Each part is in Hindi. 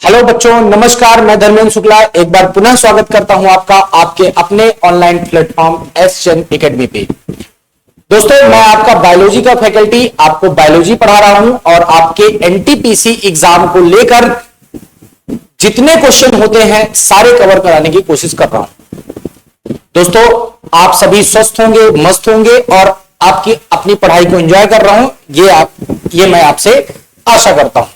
हेलो बच्चों, नमस्कार। मैं धर्मेंद्र शुक्ला एक बार पुनः स्वागत करता हूं आपका आपके अपने ऑनलाइन प्लेटफॉर्म एसजेन एकेडमी पे। दोस्तों, मैं आपका बायोलॉजी का फैकल्टी आपको बायोलॉजी पढ़ा रहा हूं और आपके एनटीपीसी एग्जाम को लेकर जितने क्वेश्चन होते हैं सारे कवर कराने की कोशिश कर रहा हूं। दोस्तों, आप सभी स्वस्थ होंगे, मस्त होंगे और आपकी अपनी पढ़ाई को एंजॉय कर रहा हूं, ये मैं आपसे आशा करता हूं।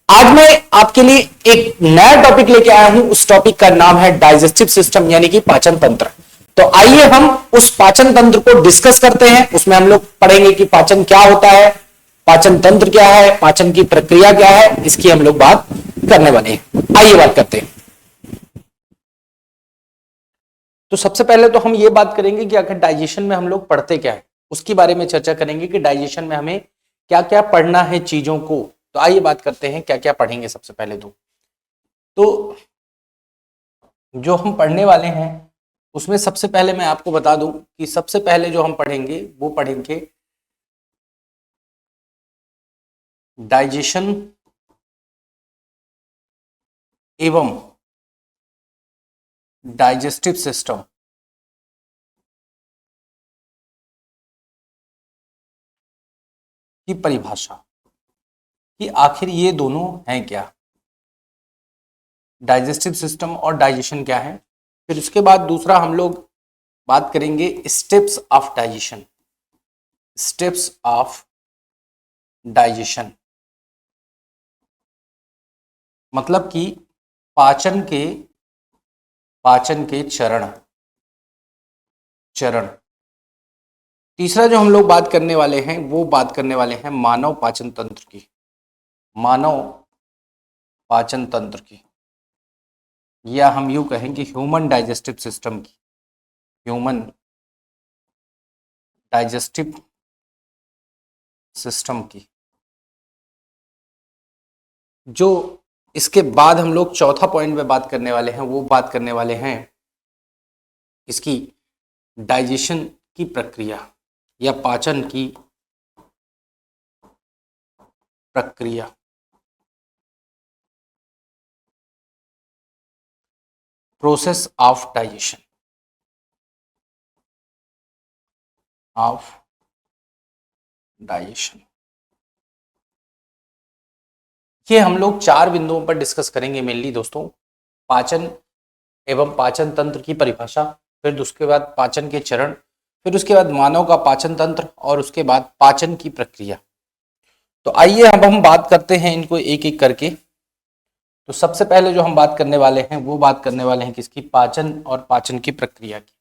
आज मैं आपके लिए एक नया टॉपिक लेके आया हूं। उस टॉपिक का नाम है डाइजेस्टिव सिस्टम, यानी कि पाचन तंत्र। तो आइए हम उस पाचन तंत्र को डिस्कस करते हैं। उसमें हम लोग पढ़ेंगे कि पाचन क्या होता है, पाचन तंत्र क्या है, पाचन की प्रक्रिया क्या है, इसकी हम लोग बात करने वाले हैं। आइए बात करते हैं। तो सबसे पहले तो हम ये बात करेंगे कि आखिर डाइजेशन में हम लोग पढ़ते क्या है, उसके बारे में चर्चा करेंगे कि डाइजेशन में हमें क्या क्या पढ़ना है चीजों को। तो आइए बात करते हैं क्या क्या पढ़ेंगे। सबसे पहले तो जो हम पढ़ने वाले हैं उसमें सबसे पहले मैं आपको बता दूं कि सबसे पहले जो हम पढ़ेंगे वो पढ़ेंगे डाइजेशन एवं डाइजेस्टिव सिस्टम की परिभाषा कि आखिर ये दोनों हैं क्या, डाइजेस्टिव सिस्टम और डाइजेशन क्या है। फिर उसके बाद दूसरा हम लोग बात करेंगे steps of digestion, steps of digestion मतलब कि पाचन के चरण। तीसरा जो हम लोग बात करने वाले हैं वो बात करने वाले हैं मानव पाचन तंत्र की, मानव पाचन तंत्र की, या हम यूं कहें कि ह्यूमन डाइजेस्टिव सिस्टम की, ह्यूमन डाइजेस्टिव सिस्टम की। जो इसके बाद हम लोग चौथा पॉइंट में बात करने वाले हैं वो बात करने वाले हैं इसकी डाइजेशन की प्रक्रिया या पाचन की प्रक्रिया। प्रोसेस ऑफ डाइजेशन ये हम लोग 4 बिंदुओं पर डिस्कस करेंगे मेनली दोस्तों। पाचन एवं पाचन तंत्र की परिभाषा, फिर उसके बाद पाचन के चरण, फिर उसके बाद मानव का पाचन तंत्र और उसके बाद पाचन की प्रक्रिया। तो आइए अब हम बात करते हैं इनको एक एक करके। तो सबसे पहले जो हम बात करने वाले हैं वो बात करने वाले हैं किसकी, पाचन और पाचन की प्रक्रिया की।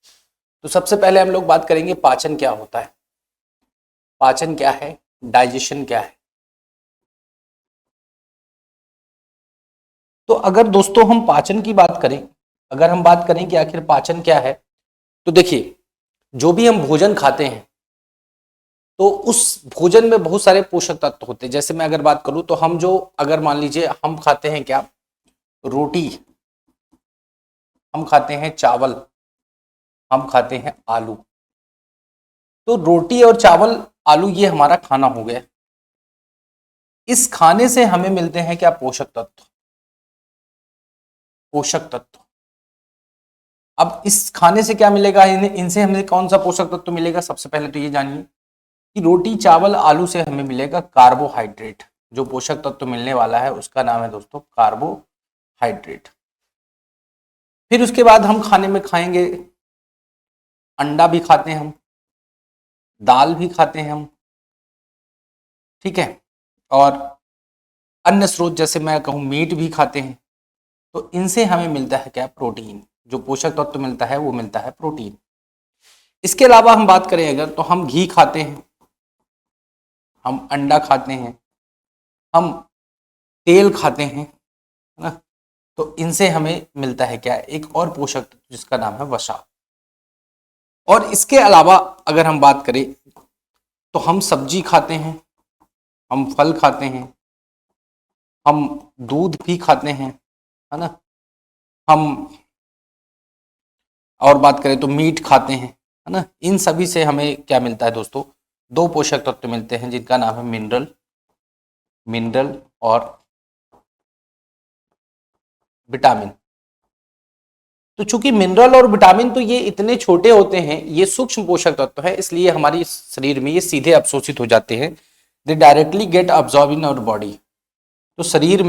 तो सबसे पहले हम लोग बात करेंगे पाचन क्या होता है, पाचन क्या है, डाइजेशन क्या है। तो अगर दोस्तों हम पाचन की बात करें, अगर हम बात करें कि आखिर पाचन क्या है, तो देखिए जो भी हम भोजन खाते हैं तो उस भोजन में बहुत सारे पोषक तत्व होते हैं। जैसे मैं अगर बात करूं तो हम जो अगर मान लीजिए हम खाते हैं क्या, रोटी, हम खाते हैं चावल, हम खाते हैं आलू। तो रोटी और चावल आलू ये हमारा खाना हो गया। इस खाने से हमें मिलते हैं क्या, पोषक तत्व, पोषक तत्व। अब इस खाने से क्या मिलेगा, इनसे हमें कौन सा पोषक तत्व मिलेगा। सबसे पहले तो ये जानिए कि रोटी चावल आलू से हमें मिलेगा कार्बोहाइड्रेट। जो पोषक तत्व मिलने वाला है उसका नाम है दोस्तों कार्बोहाइड्रेट। फिर उसके बाद हम खाने में खाएंगे, अंडा भी खाते हैं हम, दाल भी खाते हैं हम, ठीक है, और अन्य स्रोत जैसे मैं कहूँ मीट भी खाते हैं। तो इनसे हमें मिलता है क्या, प्रोटीन। जो पोषक तत्व मिलता है वो मिलता है प्रोटीन। इसके अलावा हम बात करें अगर, तो हम घी खाते हैं, हम अंडा खाते हैं, हम तेल खाते हैं, है ना। तो इनसे हमें मिलता है क्या, एक और पोषक तत्व जिसका नाम है वसा। और इसके अलावा अगर हम बात करें तो हम सब्जी खाते हैं, हम फल खाते हैं, हम दूध भी खाते हैं, है ना। हम और बात करें तो मीट खाते हैं, है ना। इन सभी से हमें क्या मिलता है दोस्तों, 2 पोषक तत्व मिलते हैं जिनका नाम है मिनरल और विटामिन। तो चूंकि मिनरल और विटामिन तो ये इतने छोटे होते हैं, ये सूक्ष्म पोषक तत्व है, इसलिए हमारी शरीर में ये सीधे अवशोषित हो जाते हैं, they directly get absorb in our body. तो शरीर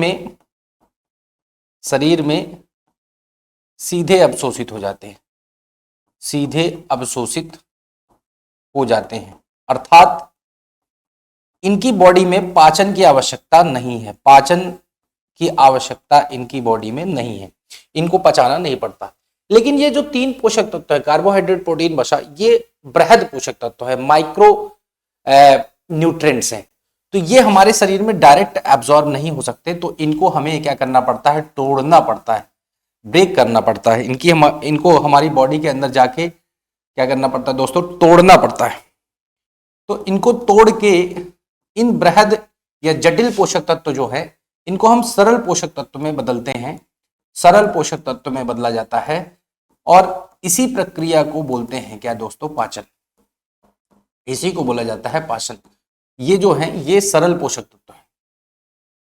में सीधे अवशोषित हो जाते हैं, सीधे अवशोषित हो जाते हैं, अर्थात इनकी बॉडी में पाचन की आवश्यकता नहीं है, पाचन की आवश्यकता इनकी बॉडी में नहीं है, इनको पचाना नहीं पड़ता। लेकिन ये जो 3 पोषक तत्व है, कार्बोहाइड्रेट, प्रोटीन, वसा, ये बृहद पोषक तत्व है, माइक्रो न्यूट्रिएंट्स हैं, तो ये हमारे शरीर में डायरेक्ट एब्जॉर्ब नहीं हो सकते, तो इनको हमें क्या करना पड़ता है, तोड़ना पड़ता है, ब्रेक करना पड़ता है, इनको हमारी बॉडी के अंदर जाके क्या करना पड़ता है दोस्तों, तोड़ना पड़ता है। तो इनको तोड़ के इन बृहद या जटिल पोषक तत्व जो है, इनको हम सरल पोषक तत्व में बदलते हैं, सरल पोषक तत्व में बदला जाता है, और इसी प्रक्रिया को बोलते हैं क्या दोस्तों, पाचन। इसी को बोला जाता है पाचन। ये जो है ये सरल पोषक तत्व है,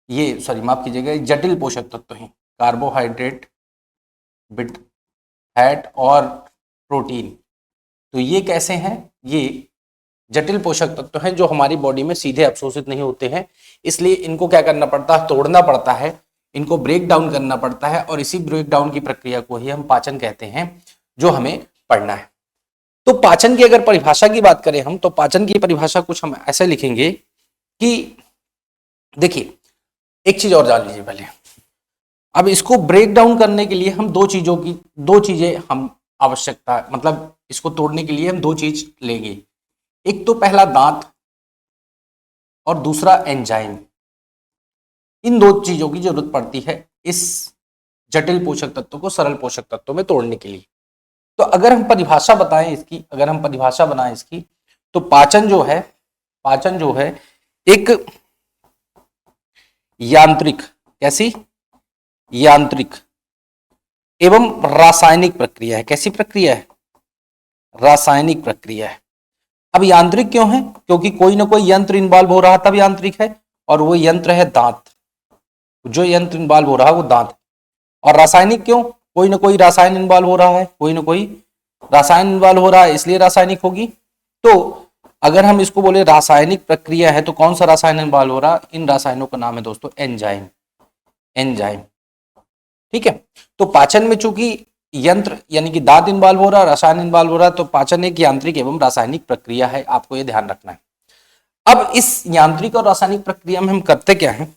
ये सॉरी माफ कीजिएगा, जटिल पोषक तत्व है, कार्बोहाइड्रेट, फैट और प्रोटीन। तो ये कैसे हैं, ये जटिल पोषक तत्व हैं जो हमारी बॉडी में सीधे अवशोषित नहीं होते हैं, इसलिए इनको क्या करना पड़ता है, तोड़ना पड़ता है, इनको ब्रेक डाउन करना पड़ता है, और इसी ब्रेक डाउन की प्रक्रिया को ही हम पाचन कहते हैं, जो हमें पढ़ना है। तो पाचन की अगर परिभाषा की बात करें हम, तो पाचन की परिभाषा कुछ हम ऐसे लिखेंगे कि देखिए, एक चीज और जान लीजिए पहले। अब इसको ब्रेक डाउन करने के लिए हम दो चीजें हम आवश्यकता, मतलब इसको तोड़ने के लिए हम 2 चीज लेंगे, एक तो पहला दांत और दूसरा एंजाइम। इन 2 चीजों की जरूरत पड़ती है इस जटिल पोषक तत्व को सरल पोषक तत्वों में तोड़ने के लिए। तो अगर हम परिभाषा बनाएं इसकी, तो पाचन जो है एक यांत्रिक एवं रासायनिक प्रक्रिया है। कैसी प्रक्रिया है, रासायनिक प्रक्रिया है। अब यांत्रिक क्यों है, क्योंकि कोई ना कोई यंत्र इन्वॉल्व हो रहा तब यांत्रिक है, और वो यंत्र है दांत, जो यंत्र इन्वॉल्व हो रहा है वो दांत। और रासायनिक क्यों, कोई ना कोई रासायन इन्वॉल्व हो रहा है, इसलिए रासायनिक होगी। तो अगर हम इसको बोले रासायनिक प्रक्रिया है, तो कौन सा रासायन इन्वॉल्व हो रहा है, इन रासायनों का नाम है दोस्तों एंजाइम। ठीक है। तो पाचन में चूंकि यंत्र यानी कि दांत इन्वॉल्व हो रहा है, रसायन इन्वॉल्व हो रहा है, तो पाचन एक यांत्रिक एवं रासायनिक प्रक्रिया है, आपको ये ध्यान रखना है। अब इस यांत्रिक और रासायनिक प्रक्रिया में हम करते क्या है,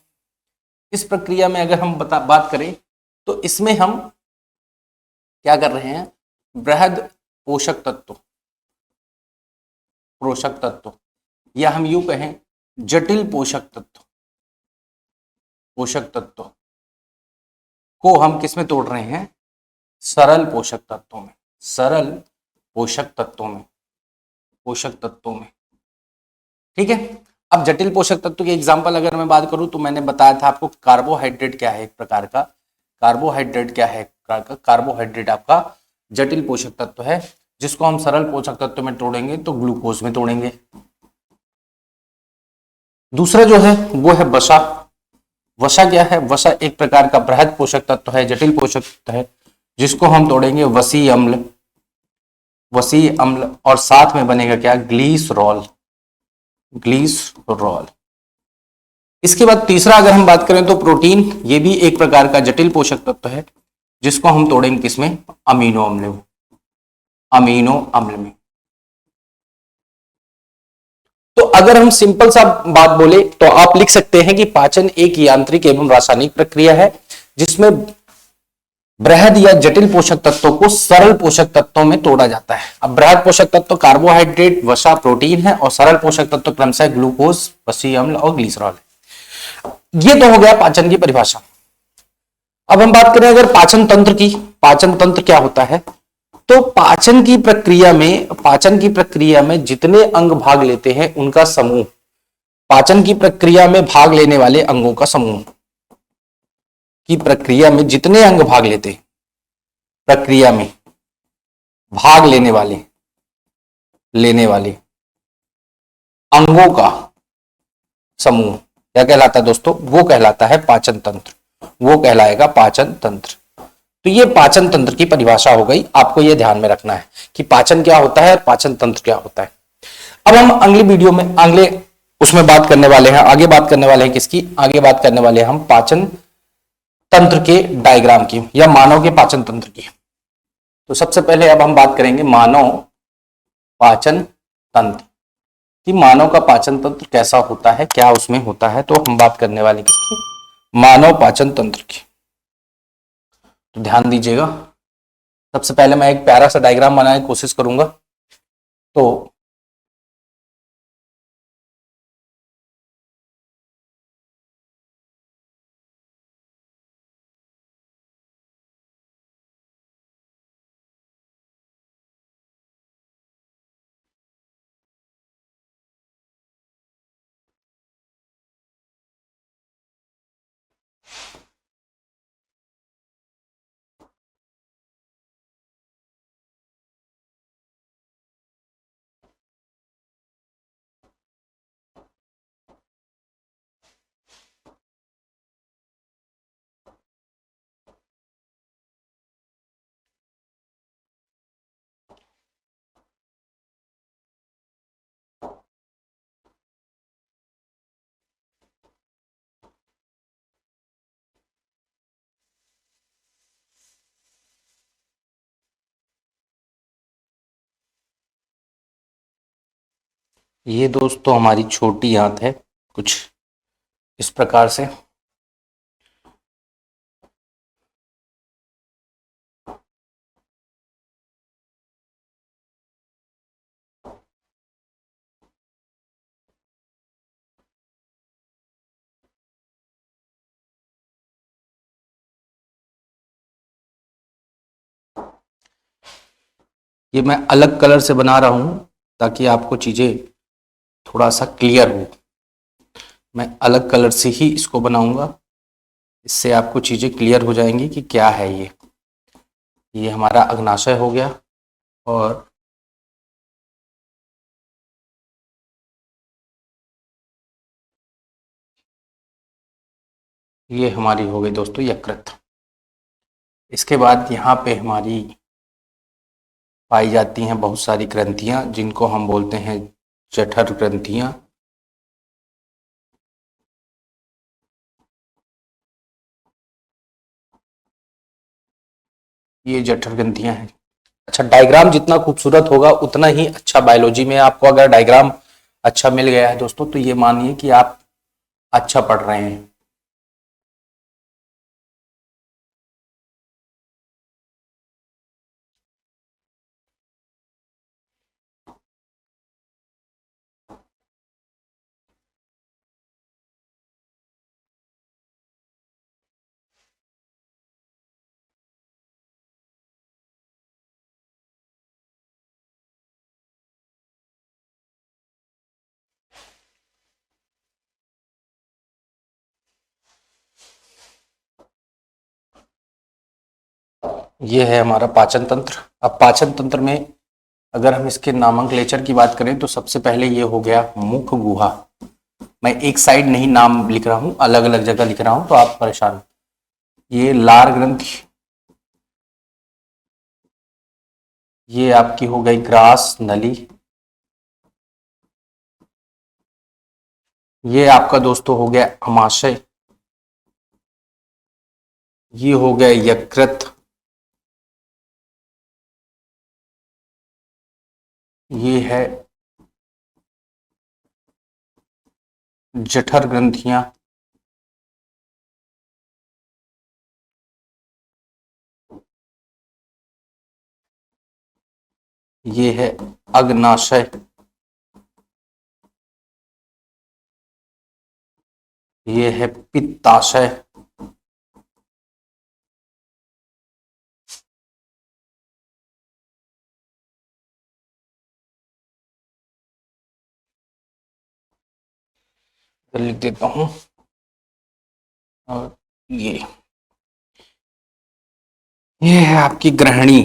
इस प्रक्रिया में अगर हम बात करें, तो इसमें हम क्या कर रहे हैं, बृहद पोषक तत्व या हम यूं कहें जटिल पोषक तत्व को हम किस में तोड़ रहे हैं, सरल पोषक तत्वों में। ठीक है। अब जटिल पोषक तत्व के एग्जांपल अगर मैं बात करूं, तो मैंने बताया था आपको कार्बोहाइड्रेट क्या है, एक प्रकार का कार्बोहाइड्रेट आपका जटिल पोषक तत्व है, जिसको हम सरल पोषक तत्व में तोड़ेंगे तो ग्लूकोज में तोड़ेंगे। दूसरा जो है वो है वसा क्या है, वसा एक प्रकार का बृहद पोषक तत्व है, जटिल पोषक तत्व है, जिसको हम तोड़ेंगे वसीय अम्ल, और साथ में बनेगा क्या, ग्लीसरॉल। इसके बाद तीसरा अगर हम बात करें तो प्रोटीन, ये भी एक प्रकार का जटिल पोषक तत्व है, जिसको हम तोड़ेंगे किसमें, अमीनो अम्ल में। तो अगर हम सिंपल सा बात बोले तो आप लिख सकते हैं कि पाचन एक यांत्रिक एवं रासायनिक प्रक्रिया है, जिसमें बृहद या जटिल पोषक तत्वों को सरल पोषक तत्वों में तोड़ा जाता है। अब बृहद पोषक तत्व कार्बोहाइड्रेट, वसा, प्रोटीन है, और सरल पोषक तत्व क्रमशः ग्लूकोज, वसीय अम्ल और ग्लिसरॉल है। ये तो हो गया पाचन की परिभाषा। अब हम बात करें अगर पाचन तंत्र की, पाचन तंत्र क्या होता है, तो पाचन की प्रक्रिया में जितने अंग भाग लेते हैं उनका समूह, पाचन की प्रक्रिया में भाग लेने वाले अंगों का समूह, की प्रक्रिया में जितने अंग भाग लेते, प्रक्रिया में भाग लेने वाले अंगों का समूह क्या कहलाता है दोस्तों, वो कहलाता है पाचन तंत्र। वो कहलाएगा पाचन तंत्र। तो ये पाचन तंत्र की परिभाषा हो गई, आपको ये ध्यान में रखना है कि पाचन क्या होता है और पाचन तंत्र क्या होता है। अब हम अगली वीडियो में अगले उसमें बात करने वाले हैं, आगे बात करने वाले हैं किसकी, आगे बात करने वाले हैं हम पाचन तंत्र के डायग्राम की या मानव के पाचन तंत्र की। तो सबसे पहले अब हम बात करेंगे मानव पाचन तंत्र कि मानव का पाचन तंत्र कैसा होता है, क्या उसमें होता है। तो हम बात करने वाले किसकी, मानव पाचन तंत्र की। तो ध्यान दीजिएगा, सबसे पहले मैं एक प्यारा सा डायग्राम बनाने की कोशिश करूंगा। तो ये दोस्तों हमारी छोटी आंत है, कुछ इस प्रकार से। ये मैं अलग कलर से बना रहा हूं ताकि आपको चीजें थोड़ा सा क्लियर हो। मैं अलग कलर से ही इसको बनाऊंगा, इससे आपको चीजें क्लियर हो जाएंगी कि क्या है ये हमारा अग्नाशय हो गया और ये हमारी हो गई दोस्तों यकृत। इसके बाद यहाँ पे हमारी पाई जाती हैं बहुत सारी ग्रंथियां जिनको हम बोलते हैं जठर ग्रंथियां। ये जठर ग्रंथियां हैं। अच्छा, डायग्राम जितना खूबसूरत होगा उतना ही अच्छा बायोलॉजी में। आपको अगर डायग्राम अच्छा मिल गया है दोस्तों तो ये मानिए कि आप अच्छा पढ़ रहे हैं। ये है हमारा पाचन तंत्र। अब पाचन तंत्र में अगर हम इसके नामकलेचर की बात करें तो सबसे पहले ये हो गया मुख गुहा। मैं एक साइड नहीं नाम लिख रहा हूं, अलग अलग जगह लिख रहा हूं तो आप परेशान। ये लार ग्रंथि, ये आपकी हो गई ग्रास नली, ये आपका दोस्तों हो गया अमाशय, ये हो गया यकृत, ये है जठर ग्रंथियां, ये है अग्नाशय, ये है पित्ताशय, लिख देता हूं। और ये है आपकी ग्रहणी,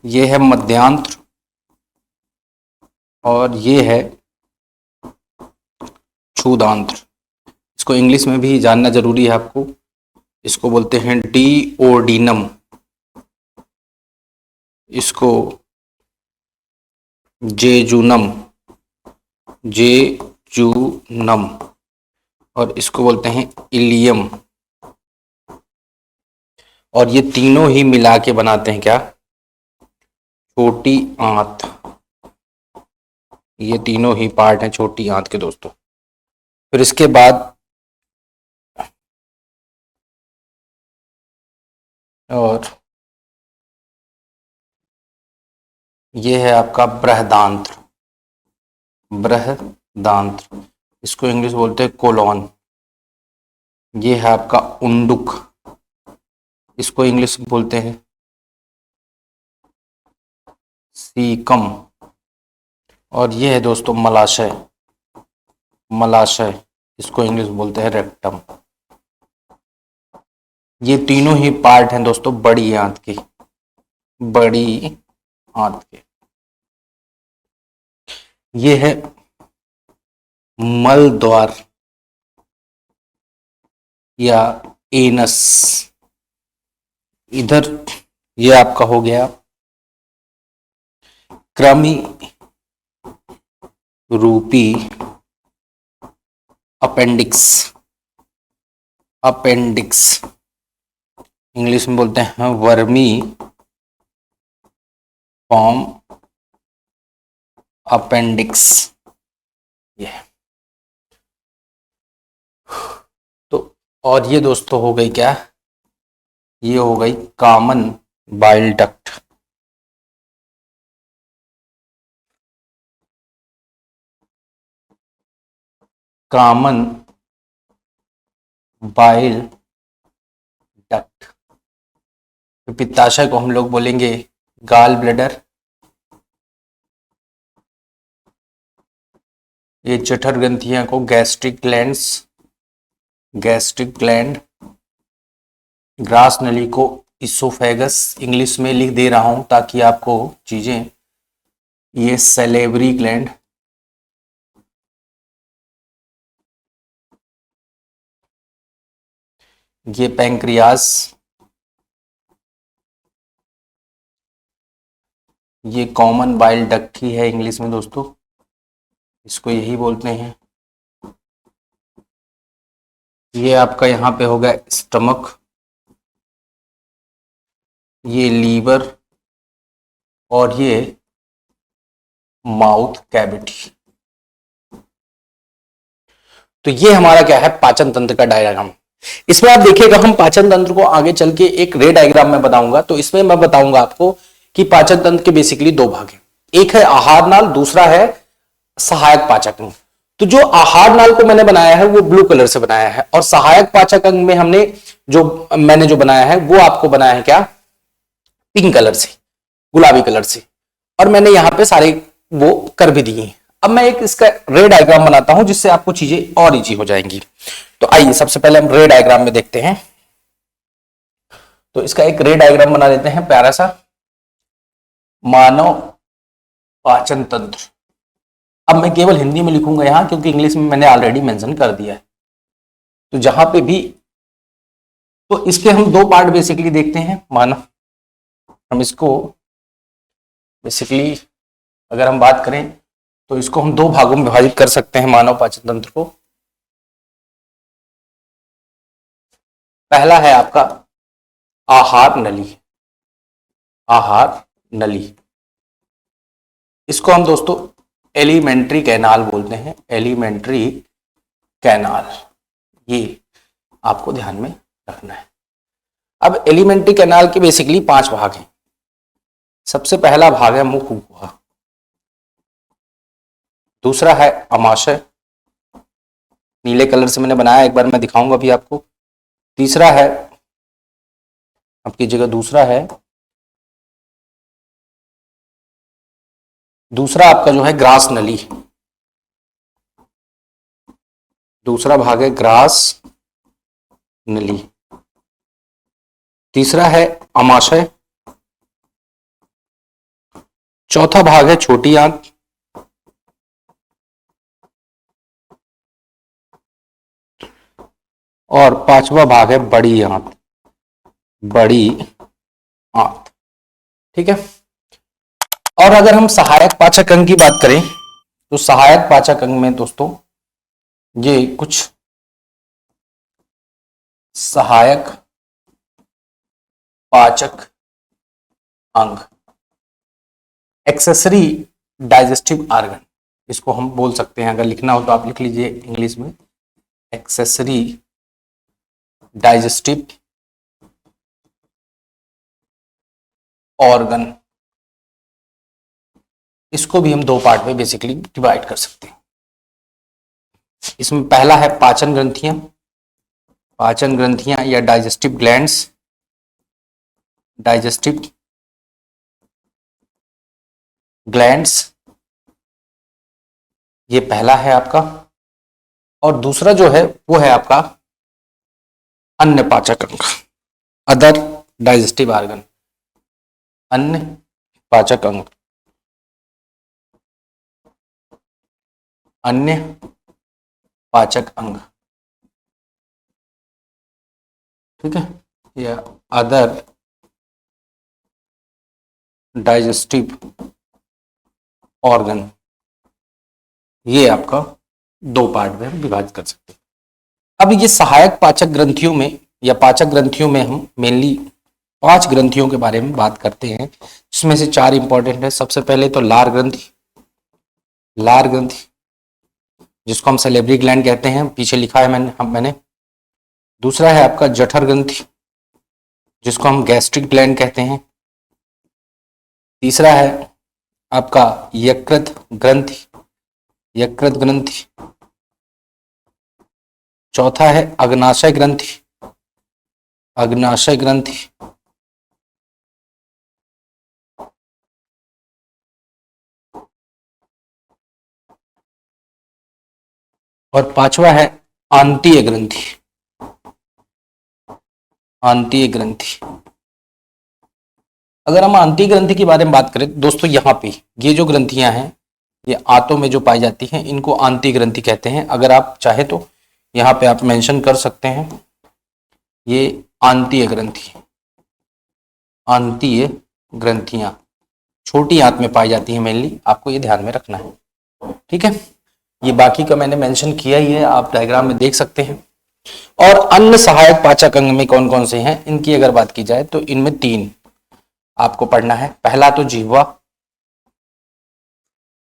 ये है मध्यांत्र और ये है क्षुदांत्र। इसको इंग्लिश में भी जानना जरूरी है आपको। इसको बोलते हैं डीओडीनम, इसको जेजूनम, जेजूनम, और इसको बोलते हैं इलियम। और ये तीनों ही मिला के बनाते हैं क्या? छोटी आंत। ये तीनों ही पार्ट हैं छोटी आंत के दोस्तों। फिर इसके बाद और ये है आपका बृहदांत्र, बृहदांत्र, इसको इंग्लिश बोलते हैं कोलॉन। ये है आपका उंडुक, इसको इंग्लिश बोलते हैं सीकम। और ये है दोस्तों मलाशय, मलाशय, इसको इंग्लिश बोलते हैं रेक्टम। ये तीनों ही पार्ट हैं दोस्तों बड़ी आंत की, बड़ी आंत के। ये है मल द्वार या एनस। इधर ये आपका हो गया कृमि रूपी अपेंडिक्स, अपेंडिक्स इंग्लिश में बोलते हैं वर्मी फॉर्म अपेंडिक्स। ये तो, और ये दोस्तों हो गई क्या? ये हो गई common bile duct. Common bile duct. पित्ताशय को हम लोग बोलेंगे गाल ब्लैडर। ये जठर ग्रंथियां को gastric glands, gastric gland. Grass नली को इसोफेगस, इंग्लिश में लिख दे रहा हूं ताकि आपको चीजें, ये सैलेवरी ग्लैंड, ये पैंक्रियास, ये कॉमन बाइल डक्ट ही है इंग्लिश में दोस्तों, इसको यही बोलते हैं। ये आपका यहां पे होगा स्टमक, ये लीवर, और ये माउथ कैविटी। तो ये हमारा क्या है? पाचन तंत्र का डायग्राम। इसमें आप देखिएगा, हम पाचन तंत्र को आगे चल के एक रे डायग्राम में बताऊंगा। तो इसमें मैं बताऊंगा आपको कि पाचन तंत्र के बेसिकली दो भाग हैं, एक है आहार नाल, दूसरा है सहायक पाचक अंग। तो जो आहार नाल को मैंने बनाया है वो ब्लू कलर से बनाया है, और सहायक पाचक अंग में मैंने जो बनाया है वो आपको बनाया है क्या? पिंक कलर से, गुलाबी कलर से। और मैंने यहां पे सारे वो कर भी दिए हैं। अब मैं एक इसका रे डायग्राम बनाता हूं जिससे आपको चीजें और इजी हो जाएंगी। तो आइए सबसे पहले हम रे डायग्राम में देखते हैं। तो इसका एक रे डायग्राम बना लेते हैं प्यारा सा, मानव पाचन तंत्र। अब मैं केवल हिंदी में लिखूंगा यहां, क्योंकि इंग्लिश में मैंने ऑलरेडी मेंशन कर दिया है। तो जहां पे भी, तो इसके हम दो पार्ट बेसिकली देखते हैं मानव। हम इसको बेसिकली अगर हम बात करें तो इसको हम दो भागों में विभाजित कर सकते हैं मानव पाचन तंत्र को। पहला है आपका आहार नली, आहार नली। इसको हम दोस्तों एलिमेंट्री कैनाल बोलते हैं, एलिमेंट्री कैनाल। ये आपको ध्यान में रखना है। अब एलिमेंट्री कैनाल के बेसिकली 5 भाग हैं। सबसे पहला भाग है मुख गुहा, दूसरा है अमाशय, नीले कलर से मैंने बनाया, एक बार मैं दिखाऊंगा भी आपको। तीसरा है, आपकी जगह दूसरा आपका जो है ग्रास नली, दूसरा भाग है ग्रास नली। तीसरा है अमाशय, चौथा भाग है छोटी आंत, और पांचवा भाग है बड़ी आंत, बड़ी आंत। ठीक है। और अगर हम सहायक पाचक अंग की बात करें तो सहायक पाचक अंग में दोस्तों ये कुछ सहायक पाचक अंग, एक्सेसरी डाइजेस्टिव ऑर्गन, इसको हम बोल सकते हैं। अगर लिखना हो तो आप लिख लीजिए इंग्लिश में, एक्सेसरी डाइजेस्टिव ऑर्गन। इसको भी हम दो पार्ट में बेसिकली डिवाइड कर सकते हैं। इसमें पहला है पाचन ग्रंथियां, पाचन ग्रंथियां या डाइजेस्टिव ग्लैंड्स, डाइजेस्टिव ग्लैंड्स, ये पहला है आपका। और दूसरा जो है वो है आपका अन्य पाचक अंग, अदर डाइजेस्टिव ऑर्गन, अन्य पाचक अंग, अन्य पाचक अंग। ठीक है, या अदर डाइजेस्टिव ऑर्गन, ये आपका दो पार्ट में हम विभाजित कर सकते हैं। अब ये सहायक पाचक ग्रंथियों में या पाचक ग्रंथियों में हम मेनली 5 ग्रंथियों के बारे में बात करते हैं, जिसमें से 4 इंपॉर्टेंट है। सबसे पहले तो लार ग्रंथि, लार ग्रंथि जिसको हम सैलिवरी ग्लैंड कहते हैं, पीछे लिखा है मैंने। दूसरा है आपका जठर ग्रंथि जिसको हम गैस्ट्रिक ग्लैंड कहते हैं। तीसरा है आपका यकृत ग्रंथि, यकृत ग्रंथि। चौथा है अग्नाशय ग्रंथि, अग्नाशय ग्रंथि। और पांचवा है आंतीय ग्रंथि, आंतीय ग्रंथि। अगर हम आंतीय ग्रंथि के बारे में बात करें दोस्तों, यहाँ पे ये जो ग्रंथियां हैं ये आंतों में जो पाई जाती हैं इनको आंतीय ग्रंथि कहते हैं। अगर आप चाहे तो यहाँ पे आप मेंशन कर सकते हैं, ये आंतीय ग्रंथि, आंतीय ग्रंथियां छोटी आंत में पाई जाती हैं मेनली, आपको ये ध्यान में रखना है। ठीक है, ये बाकी का मैंने मेंशन किया ही है, आप डायग्राम में देख सकते हैं। और अन्य सहायक पाचक अंग में कौन कौन से हैं, इनकी अगर बात की जाए तो इनमें 3 आपको पढ़ना है। पहला तो जिह्वा,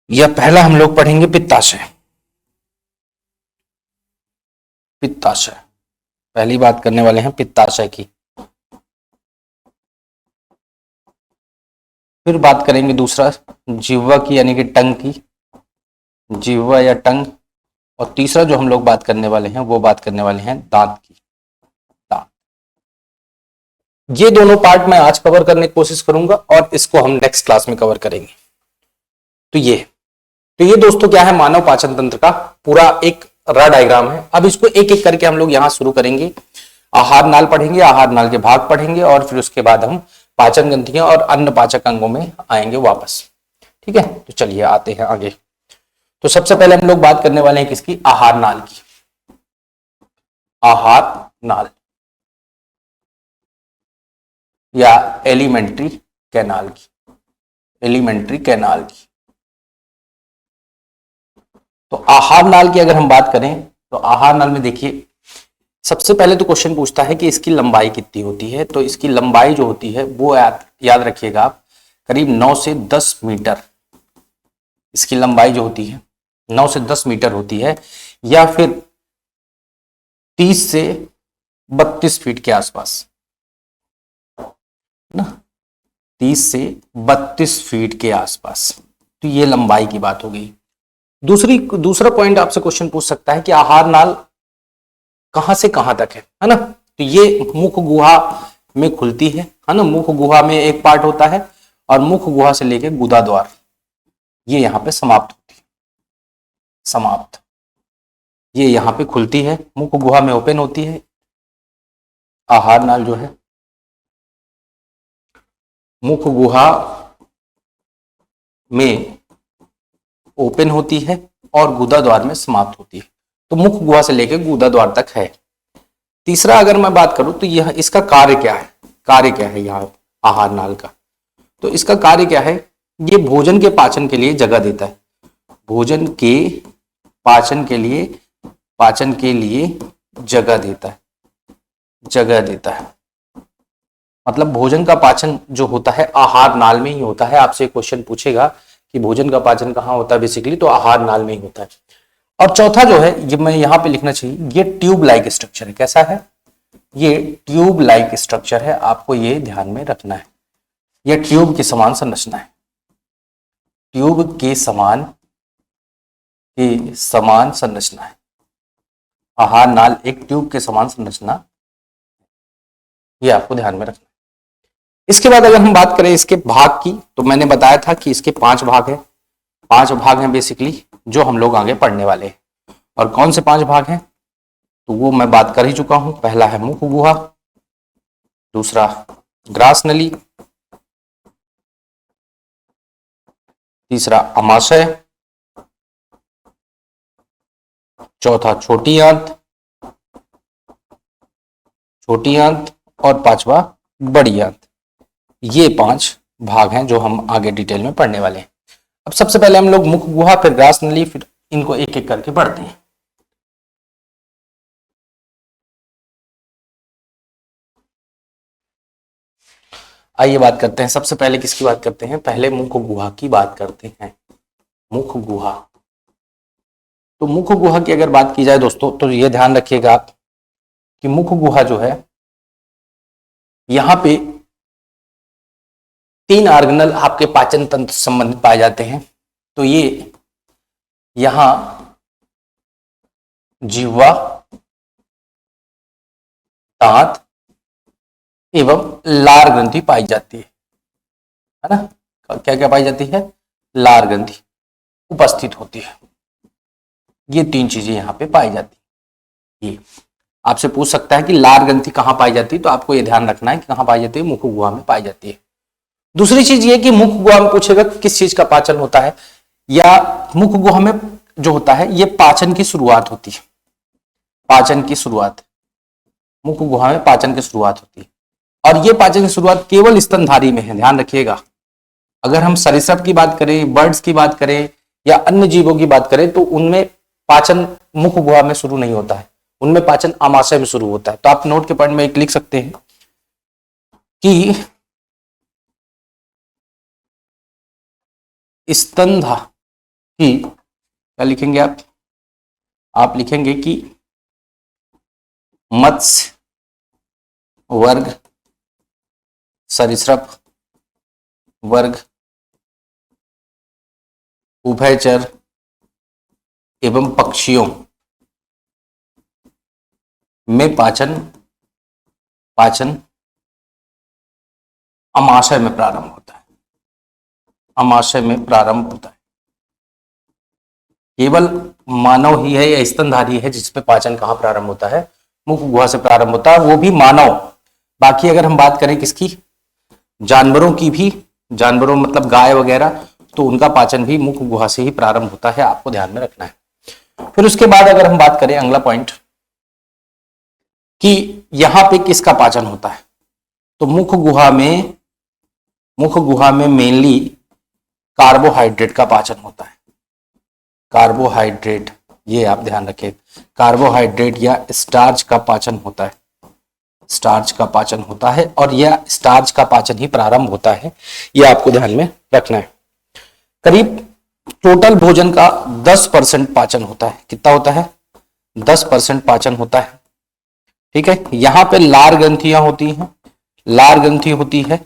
या पहला हम लोग पढ़ेंगे पित्ताशय, पित्ताशय पहली बात करने वाले हैं पित्ताशय की। फिर बात करेंगे दूसरा जिह्वा की यानी कि टंग की, जिह्वा या टंग। और तीसरा जो हम लोग बात करने वाले हैं वो बात करने वाले हैं दांत की, दांत। ये दोनों पार्ट मैं आज कवर करने की कोशिश करूंगा और इसको हम नेक्स्ट क्लास में कवर करेंगे। तो ये दोस्तों क्या है, मानव पाचन तंत्र का पूरा एक रा डायग्राम है। अब इसको एक एक करके हम लोग यहां शुरू करेंगे। आहार नाल पढ़ेंगे, आहार नाल के भाग पढ़ेंगे और फिर उसके बाद हम पाचन ग्रंथियां और अन्य पाचक अंगों में आएंगे वापस। ठीक है, तो चलिए आते हैं आगे। तो सबसे पहले हम लोग बात करने वाले हैं किसकी, आहार नाल की। आहार नाल या एलिमेंट्री कैनाल की, एलिमेंट्री कैनाल की। तो आहार नाल की अगर हम बात करें तो आहार नाल में देखिए, सबसे पहले तो क्वेश्चन पूछता है कि इसकी लंबाई कितनी होती है। तो इसकी लंबाई जो होती है वो याद रखिएगा आप, करीब 9 से 10 मीटर इसकी लंबाई जो होती है 9 से 10 मीटर होती है, या फिर 30 से 32 फीट के आसपास ना, 30 से 32 फीट के आसपास। तो ये लंबाई की बात हो गई। दूसरा पॉइंट आपसे क्वेश्चन पूछ सकता है कि आहार नाल कहां से कहां तक है ना। तो ये मुख गुहा में खुलती है ना। मुख गुहा में एक पार्ट होता है और मुख गुहा से लेके गुदा द्वार ये यहां पे समाप्त होती है, समाप्त। ये यहां पे खुलती है, मुख गुहा में ओपन होती है। आहार नाल जो है मुख गुहा में ओपन होती है और गुदा द्वार में समाप्त होती है। तो मुख गुहा से लेकर गुदा द्वार तक है। तीसरा अगर मैं बात करूं तो यह इसका कार्य क्या है, कार्य क्या है यहाँ आहार नाल का, तो इसका कार्य क्या है, ये भोजन के पाचन के लिए जगह देता है, भोजन के पाचन के लिए जगह देता है, जगह देता है। मतलब भोजन का पाचन जो होता है आहार नाल में ही होता है। आपसे क्वेश्चन पूछेगा कि भोजन का पाचन कहाँ होता है बेसिकली, तो आहार नाल में ही होता है। और चौथा जो है ये मैं यहाँ पे लिखना चाहिए, ये ट्यूब लाइक स्ट्रक्चर है। कैसा है, ये ट्यूब लाइक स्ट्रक्चर है, आपको ये ध्यान में रखना है। ये ट्यूब के समान संरचना है, ट्यूब के समान संरचना है। आहार नाल एक ट्यूब के समान संरचना, ये आपको ध्यान में रखना है। इसके बाद अगर हम बात करें इसके भाग की, तो मैंने बताया था कि इसके 5 भाग है, 5 भाग हैं बेसिकली जो हम लोग आगे पढ़ने वाले हैं। और कौन से 5 भाग हैं, तो वो मैं बात कर ही चुका हूं। पहला है मुख गुहा, दूसरा ग्रास नली, तीसरा अमाशय, चौथा छोटी आंत, और 5वां बड़ी आंत। ये 5 भाग हैं जो हम आगे डिटेल में पढ़ने वाले हैं। अब सबसे पहले हम लोग मुख गुहा, फिर ग्रास नली, फिर इनको एक एक करके पढ़ते हैं। आइए बात करते हैं, सबसे पहले किसकी बात करते हैं, पहले मुख गुहा की बात करते हैं। मुख गुहा, तो मुख गुहा की अगर बात की जाए दोस्तों, तो ये ध्यान रखिएगा आप कि मुख गुहा जो है, यहां पे 3 ऑर्गेनल आपके पाचन तंत्र से संबंधित पाए जाते हैं। तो ये यहां जिह्वा, दांत एवं लार ग्रंथि पाई जाती है ना। क्या क्या पाई जाती है, लार ग्रंथि उपस्थित होती है। ये 3 चीजें यहां पे पाई जाती है। ये आपसे पूछ सकता है कि लार ग्रंथि कहां पाई जाती है, तो आपको ये ध्यान रखना है कि कहां पाई जाती है, मुख गुहा में पाई जाती है। दूसरी चीज ये कि मुख गुहा में पूछेगा किस चीज का पाचन होता है, या मुख गुहा में जो होता है ये पाचन की शुरुआत होती है, पाचन की शुरुआत, मुख गुहा में पाचन की शुरुआत होती है। और ये पाचन की शुरुआत केवल स्तनधारी में है, ध्यान रखिएगा। अगर हम सरीसृप की बात करें, बर्ड्स की बात करें या अन्य जीवों की बात करें, तो उनमें पाचन मुख गुहा में शुरू नहीं होता है, उनमें पाचन आमाशय में शुरू होता है। तो आप नोट के पॉइंट में एक लिख सकते हैं कि स्तनधारी, क्या लिखेंगे आप लिखेंगे कि मत्स्य वर्ग, सरीसृप वर्ग, उभयचर एवं पक्षियों में पाचन अमाशय में प्रारंभ होता है, अमाशय में प्रारंभ होता है। केवल मानव ही है या स्तनधारी है जिसमें पाचन कहां प्रारंभ होता है, मुख गुहा से प्रारंभ होता है, वो भी मानव। बाकी अगर हम बात करें किसकी, जानवरों की भी, जानवरों मतलब गाय वगैरह, तो उनका पाचन भी मुख गुहा से ही प्रारंभ होता है, आपको ध्यान में रखना है। फिर उसके बाद अगर हम बात करें अगला पॉइंट कि यहां पे किसका पाचन होता है, तो मुख गुहा में मेनली कार्बोहाइड्रेट का पाचन होता है। कार्बोहाइड्रेट, ये आप ध्यान रखें, कार्बोहाइड्रेट या स्टार्च का पाचन होता है, स्टार्च का पाचन होता है, और यह स्टार्च का पाचन ही प्रारंभ होता है, यह आपको ध्यान में रखना है। करीब टोटल भोजन का 10% पाचन होता है। कितना होता है, 10% पाचन होता है। ठीक है, यहां पे लार ग्रंथियां होती हैं, लार ग्रंथि होती है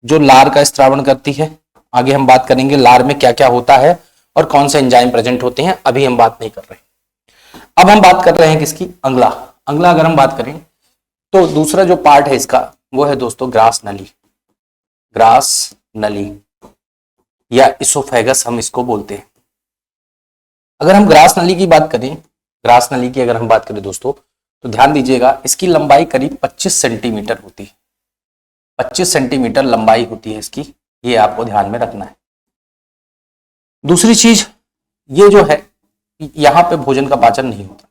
जो लार का स्त्रावण करती है। आगे हम बात करेंगे लार में क्या क्या होता है और कौन से एंजाइम प्रेजेंट होते हैं, अभी हम बात नहीं कर रहे। अब हम बात कर रहे हैं किसकी, अंगला। अंगला अगर हम बात करें तो दूसरा जो पार्ट है इसका वो है दोस्तों ग्रास नली, ग्रास नली या इसोफेगस हम इसको बोलते हैं। अगर हम ग्रास नली की बात करें, ग्रास नली की अगर हम बात करें दोस्तों, तो ध्यान दीजिएगा इसकी लंबाई करीब 25 सेंटीमीटर होती है, 25 सेंटीमीटर लंबाई होती है इसकी, ये आपको ध्यान में रखना है। दूसरी चीज ये जो है, यहां पे भोजन का पाचन नहीं होता,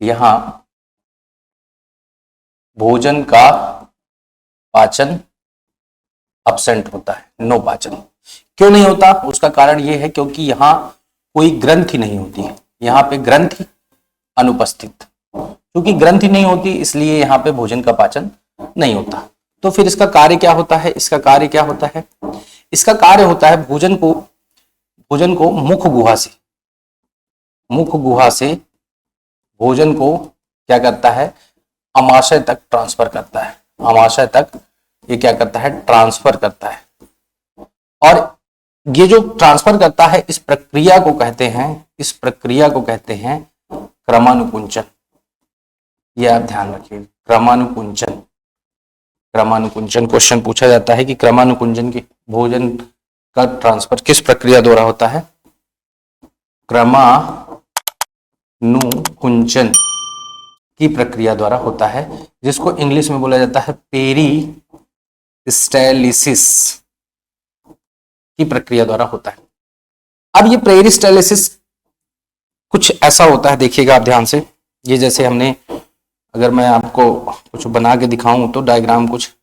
यहां भोजन का पाचन अब्सेंट होता है, नो पाचन। क्यों नहीं होता? उसका कारण यह है क्योंकि यहां कोई ग्रंथि नहीं होती है, यहां पे ग्रंथि अनुपस्थित। क्योंकि ग्रंथि नहीं होती इसलिए यहां पे भोजन का पाचन नहीं होता। तो फिर इसका कार्य क्या होता है? इसका कार्य क्या होता है? इसका कार्य होता है भोजन को मुख गुहा से भोजन को क्या करता है? अमाशय तक ट्रांसफर करता है। अमाशय तक ये क्या करता है? ट्रांसफर करता है। और ये जो ट्रांसफर करता है इस प्रक्रिया को कहते हैं क्रमानुकुंचन। ये आप ध्यान रखिए, क्रमानुकुंचन। क्वेश्चन पूछा जाता है कि क्रमानुकुंचन की भोजन का ट्रांसफर किस प्रक्रिया द्वारा होता है? क्रमानुकुंचन की प्रक्रिया द्वारा होता है, जिसको इंग्लिश में बोला जाता है पेरिस्टालिसिस की प्रक्रिया द्वारा होता है। अब ये पेरिस्टालिसिस कुछ ऐसा होता है, देखिएगा आप ध्यान से। ये जैसे हमने, अगर मैं आपको कुछ बना के दिखाऊं तो डायग्राम कुछ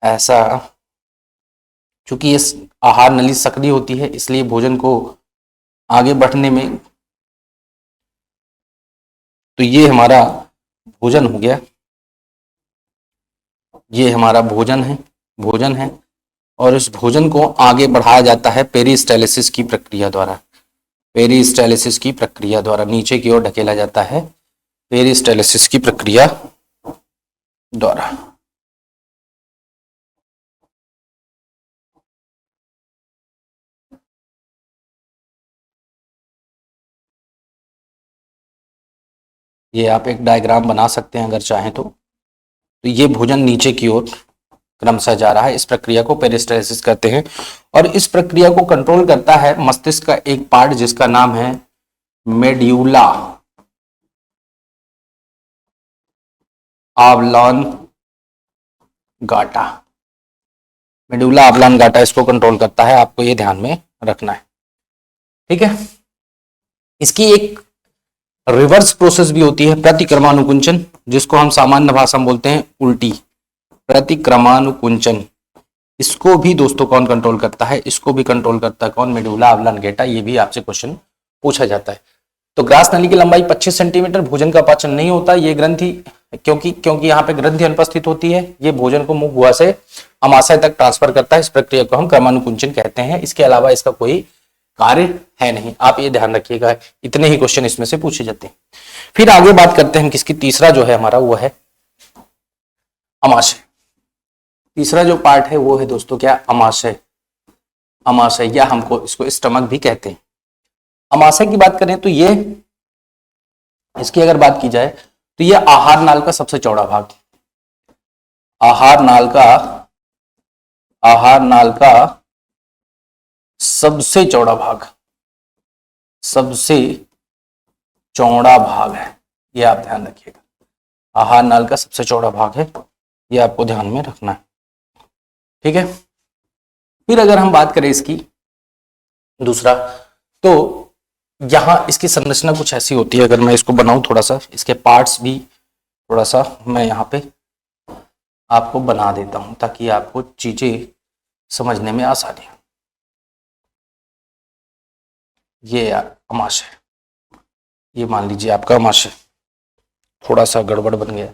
ऐसा, चूंकि ये आहार नली सक्रिय होती है इसलिए भोजन को आगे बढ़ने में, तो ये हमारा भोजन हो गया, ये हमारा भोजन है और इस भोजन को आगे बढ़ाया जाता है पेरिस्टालिसिस की प्रक्रिया द्वारा। पेरिस्टालिसिस की प्रक्रिया द्वारा नीचे की ओर ढकेला जाता है, पेरिस्टालिसिस की प्रक्रिया द्वारा। ये आप एक डायग्राम बना सकते हैं अगर चाहें तो ये भोजन नीचे की ओर क्रमशः जा रहा है, इस प्रक्रिया को पेरिस्टालिसिस कहते हैं। और इस प्रक्रिया को कंट्रोल करता है मस्तिष्क का एक पार्ट जिसका नाम है मेड्यूला ऑब्लांगाटा। मेडुला ऑब्लांगाटा इसको कंट्रोल करता है, आपको ये ध्यान में रखना है, ठीक है। इसकी एक रिवर्स प्रोसेस भी होती है, प्रतिक्रमानुकुंचन, जिसको हम सामान्य भाषा में बोलते हैं उल्टी। प्रतिक्रमानुकुंचन, इसको भी दोस्तों कौन कंट्रोल करता है? इसको भी कंट्रोल करता है कौन? Medulla oblongata. ये भी आपसे क्वेश्चन पूछा जाता है। तो ग्रास नली की लंबाई 25 सेंटीमीटर, भोजन का पाचन नहीं होता। ये ग्रंथि क्योंकि यहाँ पे ग्रंथि अनुपस्थित होती है, ये भोजन को मुख गुहा से अमाशय तक ट्रांसफर करता है। इस प्रक्रिया को हम क्रमानुकुंचन कहते हैं। इसके अलावा इसका कोई कार्य है नहीं, आप ये ध्यान रखिएगा। इतने ही क्वेश्चन इसमें से पूछे जाते हैं। फिर आगे बात करते हैं किसकी, तीसरा जो है हमारा वो है अमाशय। तीसरा जो पार्ट है वो है दोस्तों क्या? अमाशय। अमाशय या हमको इसको स्टमक भी कहते हैं। अमाशय की बात करें तो ये, इसकी अगर बात की जाए तो ये आहार नाल का सबसे चौड़ा भाग, आहार नाल का सबसे चौड़ा भाग, सबसे चौड़ा भाग है। ये आप ध्यान रखिएगा, आहार नाल का सबसे चौड़ा भाग है, ये आपको ध्यान में रखना है, ठीक है। फिर अगर हम बात करें इसकी दूसरा, तो यहां इसकी संरचना कुछ ऐसी होती है। अगर मैं इसको बनाऊं थोड़ा सा, इसके पार्ट्स भी थोड़ा सा मैं यहां पे आपको बना देता हूं ताकि आपको चीजें समझने में आसानी हो। ये अमाशय, ये मान लीजिए आपका अमाशय, थोड़ा सा गड़बड़ बन गया।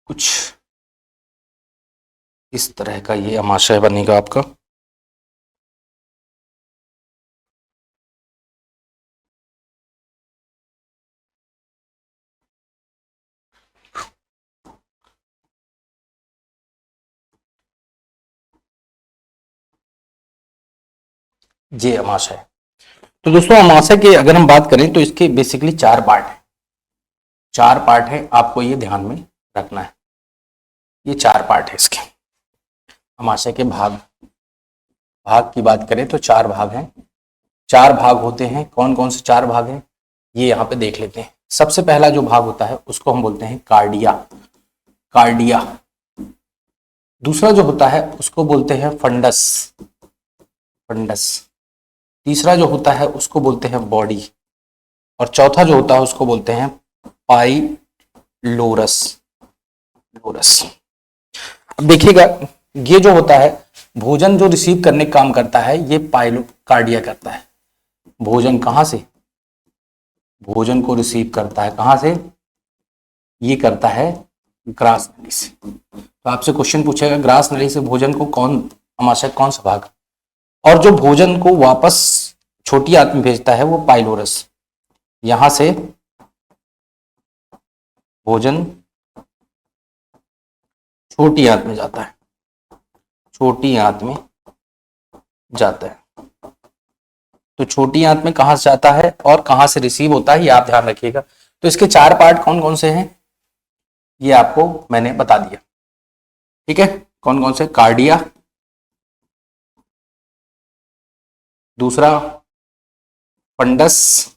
कुछ इस तरह का ये अमाशय बनेगा आपका। ये अमाशय। तो दोस्तों अमाशय के अगर हम बात करें तो इसके बेसिकली 4 पार्ट है। 4 पार्ट है, आपको ये ध्यान में रखना है। ये 4 पार्ट है इसके। अमाशय के भाग की बात करें तो 4 भाग हैं। 4 भाग होते हैं। कौन कौन से 4 भाग हैं ये यहाँ पे देख लेते हैं। सबसे पहला जो भाग होता है उसको हम बोलते हैं कार्डिया। कार्डिया। दूसरा जो होता है उसको बोलते हैं फंडस। फंडस। तीसरा जो होता है उसको बोलते हैं बॉडी, और चौथा जो होता है उसको बोलते हैं पाइलोरस। लोरस। अब देखिएगा, ये जो होता है भोजन जो रिसीव करने का काम करता है ये पाइलोकार्डिया करता है। भोजन कहां से, भोजन को रिसीव करता है कहां से, ये करता है ग्रास नली से। तो आपसे क्वेश्चन पूछेगा ग्रास नली से भोजन को कौन, आमाशय कौन सा भाग, और जो भोजन को वापस छोटी आंत में भेजता है वो पाइलोरस। यहां से भोजन छोटी आंत में जाता है, छोटी आंत में जाता है। तो छोटी आंत में कहां से जाता है और कहां से रिसीव होता है ये आप ध्यान रखिएगा। तो इसके 4 पार्ट कौन कौन से हैं ये आपको मैंने बता दिया, ठीक है। कौन कौन से, कार्डिया, दूसरा फंडस,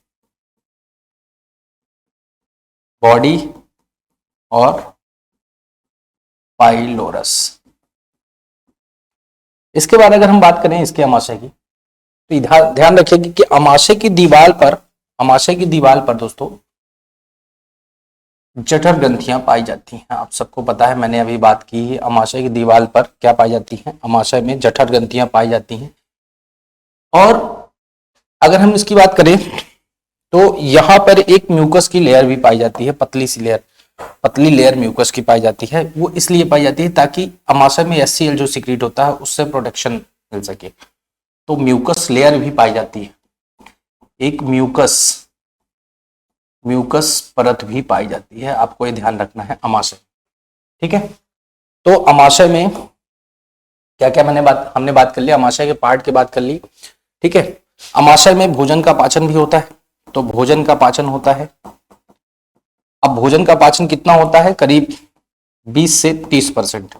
बॉडी और पाइलोरस। इसके बाद अगर हम बात करें इसके आमाशय की, तो ध्यान रखिए कि आमाशय की दीवार पर, आमाशय की दीवार पर दोस्तों जठर ग्रंथियां पाई जाती हैं। आप सबको पता है, मैंने अभी बात की है, आमाशय की दीवार पर क्या पाई जाती हैं, आमाशय में जठर ग्रंथियां पाई जाती हैं। और अगर हम इसकी बात करें तो यहां पर एक म्यूकस की लेयर भी पाई जाती है, पतली सी लेयर, पतली लेयर म्यूकस की पाई जाती है। वो इसलिए पाई जाती है ताकि आमाशय में HCl जो सीक्रेट होता है उससे प्रोटेक्शन मिल सके। तो म्यूकस लेयर भी पाई जाती है, एक म्यूकस परत भी पाई जाती है। आपको ये ध्यान रखना है आमाशय, ठीक है। तो आमाशय में क्या क्या हमने बात कर लिया, आमाशय के पार्ट की बात कर ली, ठीक है। आमाशय में भोजन का पाचन भी होता है, तो भोजन का पाचन होता है। अब भोजन का पाचन कितना होता है, करीब 20 से 30%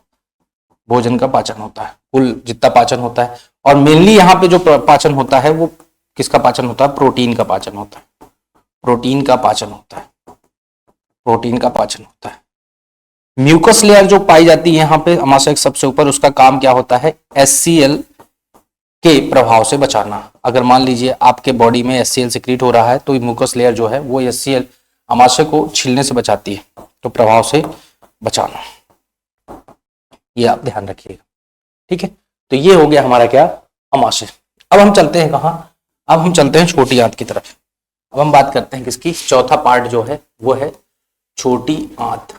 भोजन का पाचन होता है, कुल जितना पाचन होता है। और मेनली यहाँ पे जो पाचन होता है वो किसका पाचन होता है, प्रोटीन का पाचन होता है, प्रोटीन का पाचन होता है, प्रोटीन का पाचन होता है। म्यूकस लेयर जो पाई जाती है यहाँ पे आमाशय के सबसे ऊपर, उसका काम क्या होता है, HCl के प्रभाव से बचाना। अगर मान लीजिए आपके बॉडी में HCl सिक्रीट हो रहा है तो म्यूकस लेयर जो है वो HCl आमाशय को छीलने से बचाती है, तो प्रभाव से बचाना, ये आप ध्यान रखिएगा, ठीक है। तो ये हो गया हमारा क्या, आमाशय। अब हम चलते हैं कहाँ, अब हम चलते हैं छोटी आंत की तरफ। अब हम बात करते हैं किसकी, चौथा पार्ट जो है वो है छोटी आंत,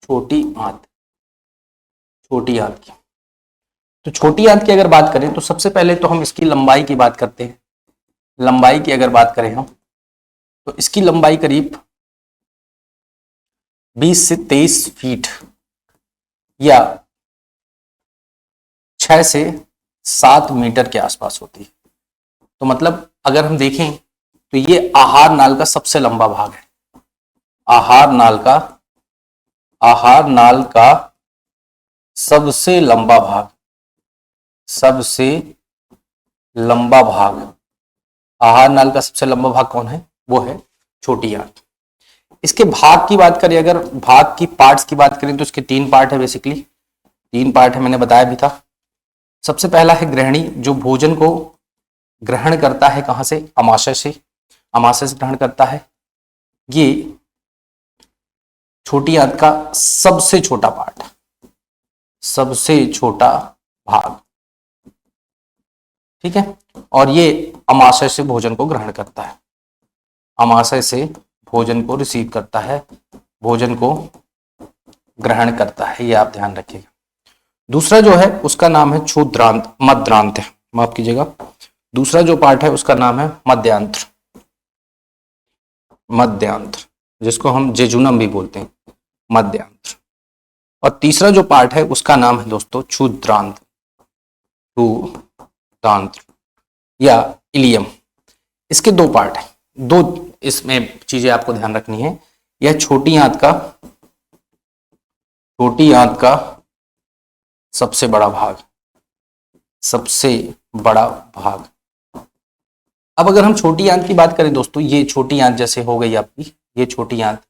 छोटी आंत, छोटी आंत की। तो छोटी आंत की अगर बात करें तो सबसे पहले तो हम इसकी लंबाई की बात करते हैं। लंबाई की अगर बात करें हम तो इसकी लंबाई करीब 20 से 23 फीट या 6 से 7 मीटर के आसपास होती है। तो मतलब अगर हम देखें तो ये आहार नाल का सबसे लंबा भाग है, आहार नाल का सबसे लंबा भाग, सबसे लंबा भाग, आहार नाल का सबसे लंबा भाग कौन है, वो है छोटी आंत। इसके भाग की बात करें, अगर भाग की पार्ट्स की बात करें तो इसके 3 पार्ट है, बेसिकली 3 पार्ट है, मैंने बताया भी था। सबसे पहला है ग्रहणी, जो भोजन को ग्रहण करता है कहां से, आमाशय से, आमाशय से ग्रहण करता है। ये छोटी आंत का सबसे छोटा पार्ट, सबसे छोटा भाग, ठीक है। और ये आमाशय से भोजन को ग्रहण करता है, आमाशय से भोजन को रिसीव करता है, भोजन को ग्रहण करता है, ये आप ध्यान रखिएगा। दूसरा जो है उसका नाम है क्षुद्रांत, मध्यांत्र, माफ कीजिएगा। दूसरा जो पार्ट है उसका नाम है मध्यांत्र, मध्यांत्र, जिसको हम जेजुनम भी बोलते हैं, मध्यांत्र। और तीसरा जो पार्ट है उसका नाम है दोस्तों क्षुद्रांत, क्षुद्रांत्र या इलियम। इसके 2 पार्ट है, 2 इसमें चीजें आपको ध्यान रखनी है। यह छोटी आंत का सबसे बड़ा भाग, सबसे बड़ा भाग। अब अगर हम छोटी आंत की बात करें दोस्तों, ये छोटी आंत जैसे हो गई आपकी, ये छोटी आंत,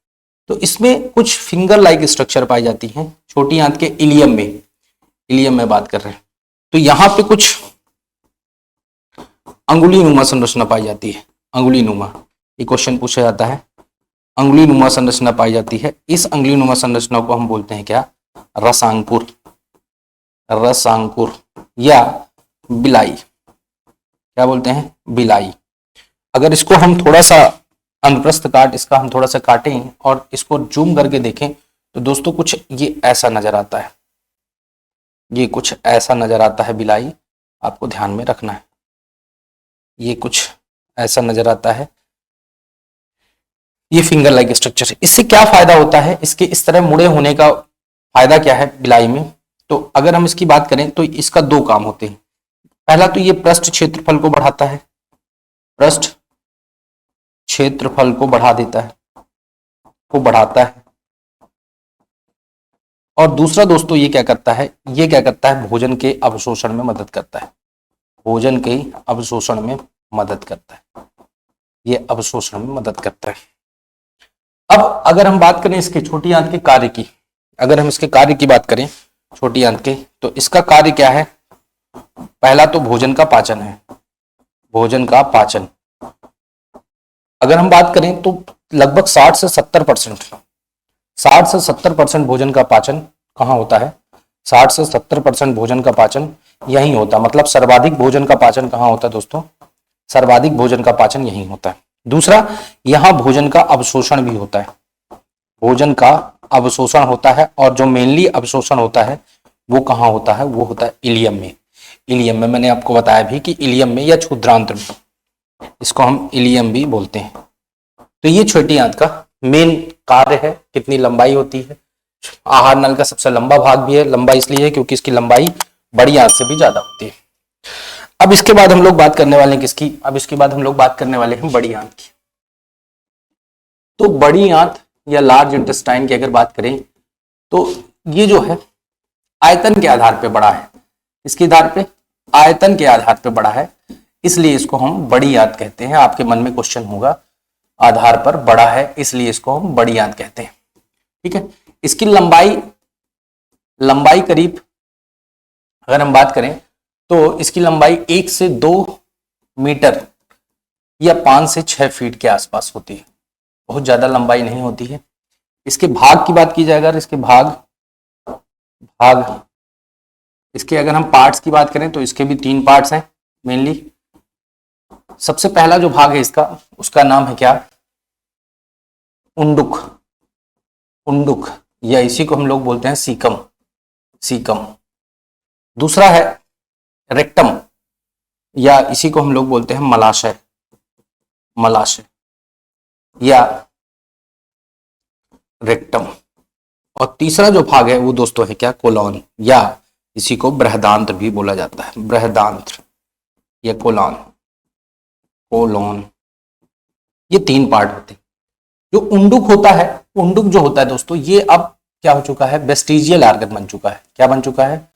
तो इसमें कुछ फिंगर लाइक स्ट्रक्चर पाई जाती हैं छोटी आंत के इलियम में, इलियम में बात कर रहे हैं। तो यहां पे कुछ अंगुलीनुमा संरचना पाई जाती है। अंगुलीनुमा, ये क्वेश्चन पूछा जाता है। अंगुलीनुमा संरचना पाई जाती है। इस अंगुलीनुमा संरचना को हम बोलते हैं क्या? रसांकुर, रसांकुर या बिलाई। क्या बोलते हैं? बिलाई। अगर इसको हम थोड़ा सा अनुप्रस्थ काट, इसका हम थोड़ा सा काटें और इसको जूम करके देखें तो दोस्तों कुछ ये ऐसा नजर आता है, ये कुछ ऐसा नजर आता है बिलाई, आपको ध्यान में रखना है। ये कुछ ऐसा नजर आता है, ये फिंगर लाइक स्ट्रक्चर है। इससे क्या फायदा होता है? इसके इस तरह मुड़े होने का फायदा क्या है बिलाई में? तो अगर हम इसकी बात करें तो इसका दो काम होते हैं। पहला तो ये पृष्ठ क्षेत्रफल को बढ़ाता है, पृष्ठ क्षेत्रफल को बढ़ा देता है, को बढ़ाता है। और दूसरा दोस्तों ये क्या करता है? ये क्या करता है? भोजन के अवशोषण में मदद करता है, भोजन के अवशोषण में मदद करता है, ये अवशोषण में मदद करता है। अब अगर हम बात करें इसके छोटी आंत के कार्य की, अगर हम इसके कार्य की बात करें छोटी आंत के, तो इसका कार्य क्या है? पहला तो भोजन का पाचन है, भोजन का पाचन। अगर हम बात करें तो लगभग 60 से 70% भोजन का पाचन कहाँ होता है? 60 से 70% भोजन का पाचन यहीं होता है। मतलब सर्वाधिक भोजन का पाचन कहाँ होता है दोस्तों? सर्वाधिक भोजन का पाचन यहीं होता है। दूसरा, यहां भोजन का अवशोषण भी होता है, भोजन का अवशोषण होता है। और जो मेनली अवशोषण होता है वो कहाँ होता है? वो होता है इलियम में। इलियम में मैंने आपको बताया भी कि इलियम में या क्षुद्रांत्र में, इसको हम इलियम भी बोलते हैं। तो ये छोटी आंत का मेन कार्य है। कितनी लंबाई होती है? आहार नल का सबसे लंबा भाग भी है। लंबा इसलिए है क्योंकि इसकी लंबाई बड़ी आंत से भी ज्यादा होती है। अब इसके बाद हम लोग बात करने वाले हैं किसकी? अब इसके बाद हम लोग बात करने वाले हैं बड़ी आंत की। तो बड़ी आंत या लार्ज इंटेस्टाइन की अगर बात करें तो ये जो है आयतन के आधार पे बड़ा है। इसके आधार पे, आयतन के आधार पे बड़ा है, इसलिए इसको हम बड़ी आंत कहते हैं। आपके मन में क्वेश्चन होगा, आधार पर बड़ा है इसलिए इसको हम बड़ी आंत कहते हैं। ठीक है। इसकी लंबाई करीब अगर हम बात करें तो इसकी लंबाई 1 से 2 मीटर या 5 से 6 फीट के आसपास होती है, बहुत ज्यादा लंबाई नहीं होती है। इसके भाग की बात की जाए, अगर इसके भाग इसके अगर हम पार्ट्स की बात करें तो इसके भी 3 पार्ट्स हैं मेनली। सबसे पहला जो भाग है इसका, उसका नाम है क्या? उंडुक, उंडुक या इसी को हम लोग बोलते हैं सीकम, सीकम। दूसरा है रेक्टम या इसी को हम लोग बोलते हैं मलाशय, मलाशय या रेक्टम। और तीसरा जो भाग है वो दोस्तों है क्या? कोलॉन या इसी को बृहदांत्र भी बोला जाता है, बृहदांत्र या कोलॉन, कोलॉन। ये 3 पार्ट होते हैं। जो उंडुक होता है, उंडुक जो होता है दोस्तों, ये अब क्या हो चुका है? वेस्टिजियल आर्गन बन चुका है। क्या बन चुका है?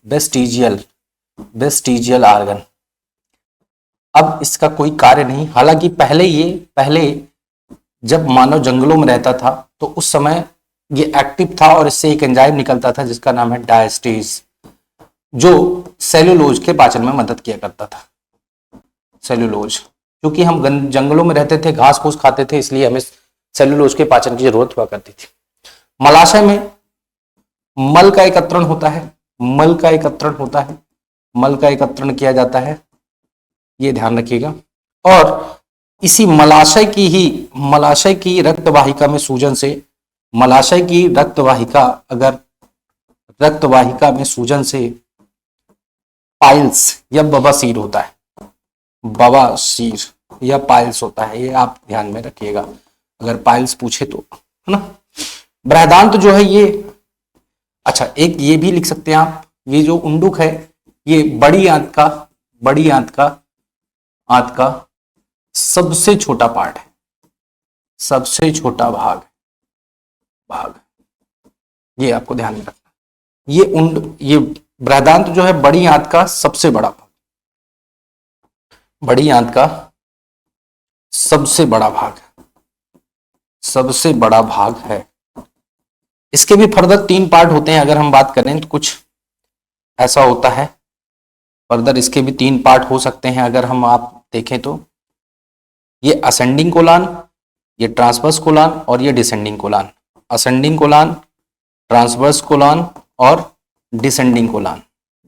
Vestigial organ. अब इसका कोई कार्य नहीं। हालांकि पहले जब मानव जंगलों में रहता था तो उस समय ये एक्टिव था और इससे एक एंजाइम निकलता था जिसका नाम है डायस्टेज, जो सेलुलोज के पाचन में मदद किया करता था। सेलुलोज, क्योंकि हम जंगलों में रहते थे, घास फूस खाते थे, इसलिए हमें सेलुलोज के पाचन की जरूरत हुआ करती थी। मलाशय में मल का एकत्रण होता है, मल का एकत्रण होता है, मल का एकत्रण किया जाता है, ये ध्यान रखिएगा। और इसी मलाशय की रक्तवाहिका में सूजन से, मलाशय की रक्तवाहिका में सूजन से पाइल्स या बवासीर होता है, बवासीर या पाइल्स होता है, ये आप ध्यान में रखिएगा अगर पाइल्स पूछे तो, है ना। बृहदांत जो है ये, अच्छा एक ये भी लिख सकते हैं आप, ये जो उंडुक है ये बड़ी आंत का सबसे छोटा पार्ट है, सबसे छोटा भाग, ये आपको ध्यान में रखना। ये बृहदांत जो है बड़ी आंत का सबसे बड़ा भाग, बड़ी आंत का सबसे बड़ा भाग है। इसके भी फर्दर 3 पार्ट होते हैं। अगर हम बात करें तो कुछ ऐसा होता है, फर्दर इसके भी 3 पार्ट हो सकते हैं। अगर हम आप देखें तो ये असेंडिंग कोलान, ये ट्रांसवर्स कोलान और ये descending Kolhan. Ascending Kolhan, transverse Kolhan और डिसेंडिंग कोलान,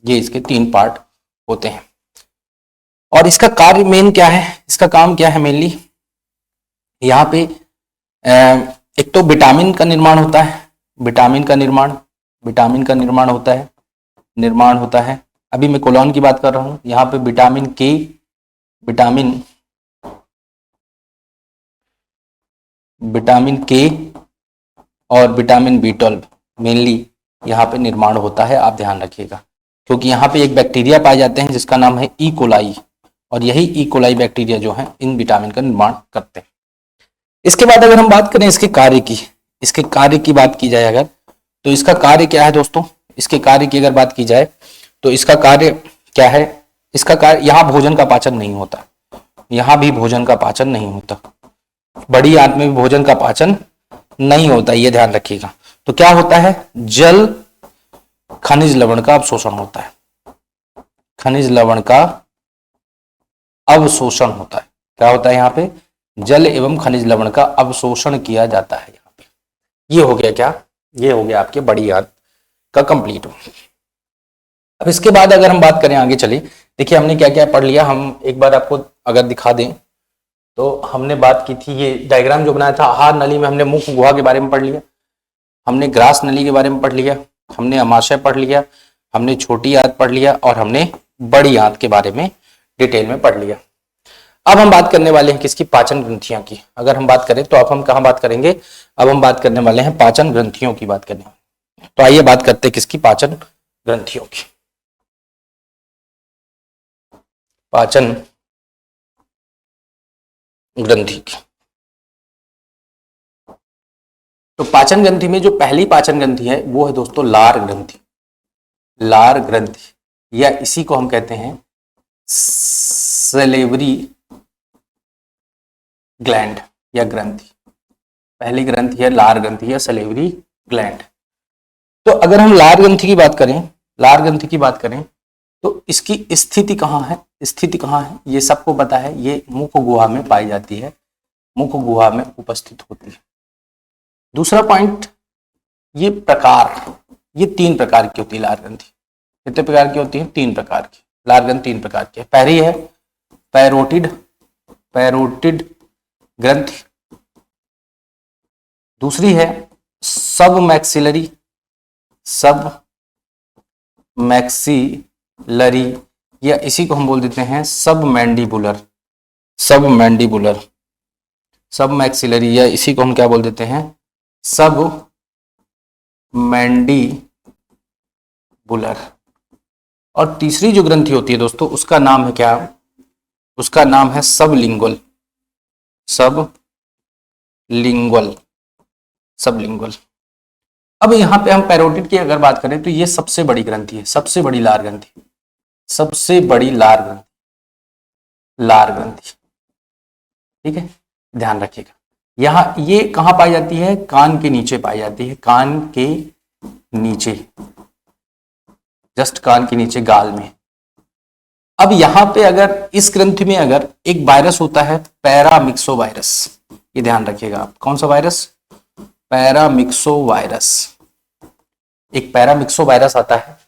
ये इसके 3 पार्ट होते हैं। और इसका कार्य मेन क्या है, इसका काम क्या है मेनली, यहाँ पे एक तो विटामिन का निर्माण होता है, विटामिन का निर्माण होता है। अभी मैं कोलॉन की बात कर रहा हूं, यहाँ पे विटामिन के, विटामिन के और विटामिन B12 मेनली यहाँ पे निर्माण होता है, आप ध्यान रखिएगा, क्योंकि यहाँ पे एक बैक्टीरिया पाए जाते हैं जिसका नाम है ई कोलाई, और यही ई कोलाई बैक्टीरिया जो है इन विटामिन का निर्माण करते हैं। इसके बाद अगर हम बात करें इसके कार्य की बात की जाए अगर, तो इसका कार्य क्या है दोस्तों, इसके कार्य की अगर बात की जाए तो इसका कार्य क्या है, इसका कार्य, यहाँ भोजन का पाचन नहीं होता, यहाँ भी भोजन का पाचन नहीं होता, बड़ी आंत में भी भोजन का पाचन नहीं होता, ये ध्यान रखिएगा। तो क्या होता है, जल खनिज लवण का अवशोषण होता है, खनिज लवण का अवशोषण होता है। क्या होता है यहाँ पे, जल एवं खनिज लवण का अवशोषण किया जाता है यहाँ पे। ये हो गया क्या, ये हो गया आपके बड़ी आंत का कंप्लीट। अब इसके बाद अगर हम बात करें आगे चलिए, देखिए हमने क्या क्या पढ़ लिया, हम एक बार आपको अगर दिखा दें तो हमने बात की थी, ये डायग्राम जो बनाया था आहार नली में, हमने मुख गुहा के बारे में पढ़ लिया, हमने ग्रास नली के बारे में पढ़ लिया, हमने अमाशय पढ़ लिया, हमने छोटी आंत पढ़ लिया और हमने बड़ी आंत के बारे में डिटेल में पढ़ लिया। अब हम बात करने वाले हैं किसकी, पाचन ग्रंथियां की। अगर हम बात करें तो अब हम कहाँ बात करेंगे, अब हम बात करने वाले हैं पाचन ग्रंथियों की बात करने वाले। तो आइए बात करते हैं किसकी, पाचन ग्रंथियों की। पाचन ग्रंथि की, तो पाचन ग्रंथि में जो पहली पाचन ग्रंथि है वो है दोस्तों लार ग्रंथि। लार ग्रंथि या इसी को हम कहते हैं सलेवरी ग्लैंड या ग्रंथि। पहली ग्रंथि है लार ग्रंथि या सलेवरी ग्लैंड। तो अगर हम लार ग्रंथि की बात करें, तो इसकी स्थिति कहाँ है, ये सबको पता है, ये मुख गुहा में पाई जाती है, मुख गुहा में उपस्थित होती है। दूसरा पॉइंट, ये 3 प्रकार की होती है लार ग्रंथि। कितने प्रकार की होती है, 3 प्रकार की। लार ग्रंथि 3 प्रकार की है। पहली है पैरोटिड ग्रंथि, दूसरी है सब मैक्सिलरी या इसी को हम बोल देते हैं सब मैक्सिलरी या इसी को हम क्या बोल देते हैं, सब मैंडिबुलर। और तीसरी जो ग्रंथि होती है दोस्तों, उसका नाम है क्या, उसका नाम है सबलिंगुअल। अब यहाँ पे हम पैरोटिड की अगर बात करें तो ये सबसे बड़ी ग्रंथि है, सबसे बड़ी लार ग्रंथि, ठीक है, ध्यान रखिएगा। यहाँ ये कहाँ पाई जाती है, कान के नीचे पाई जाती है, कान के नीचे, जस्ट कान के नीचे गाल में। अब यहाँ पे अगर इस ग्रंथि में अगर एक वायरस होता है पैरामिक्सो वायरस, ये ध्यान रखिएगा आप, कौन सा वायरस, पैरामिक्सो वायरस। एक पैरामिक्सो वायरस आता है,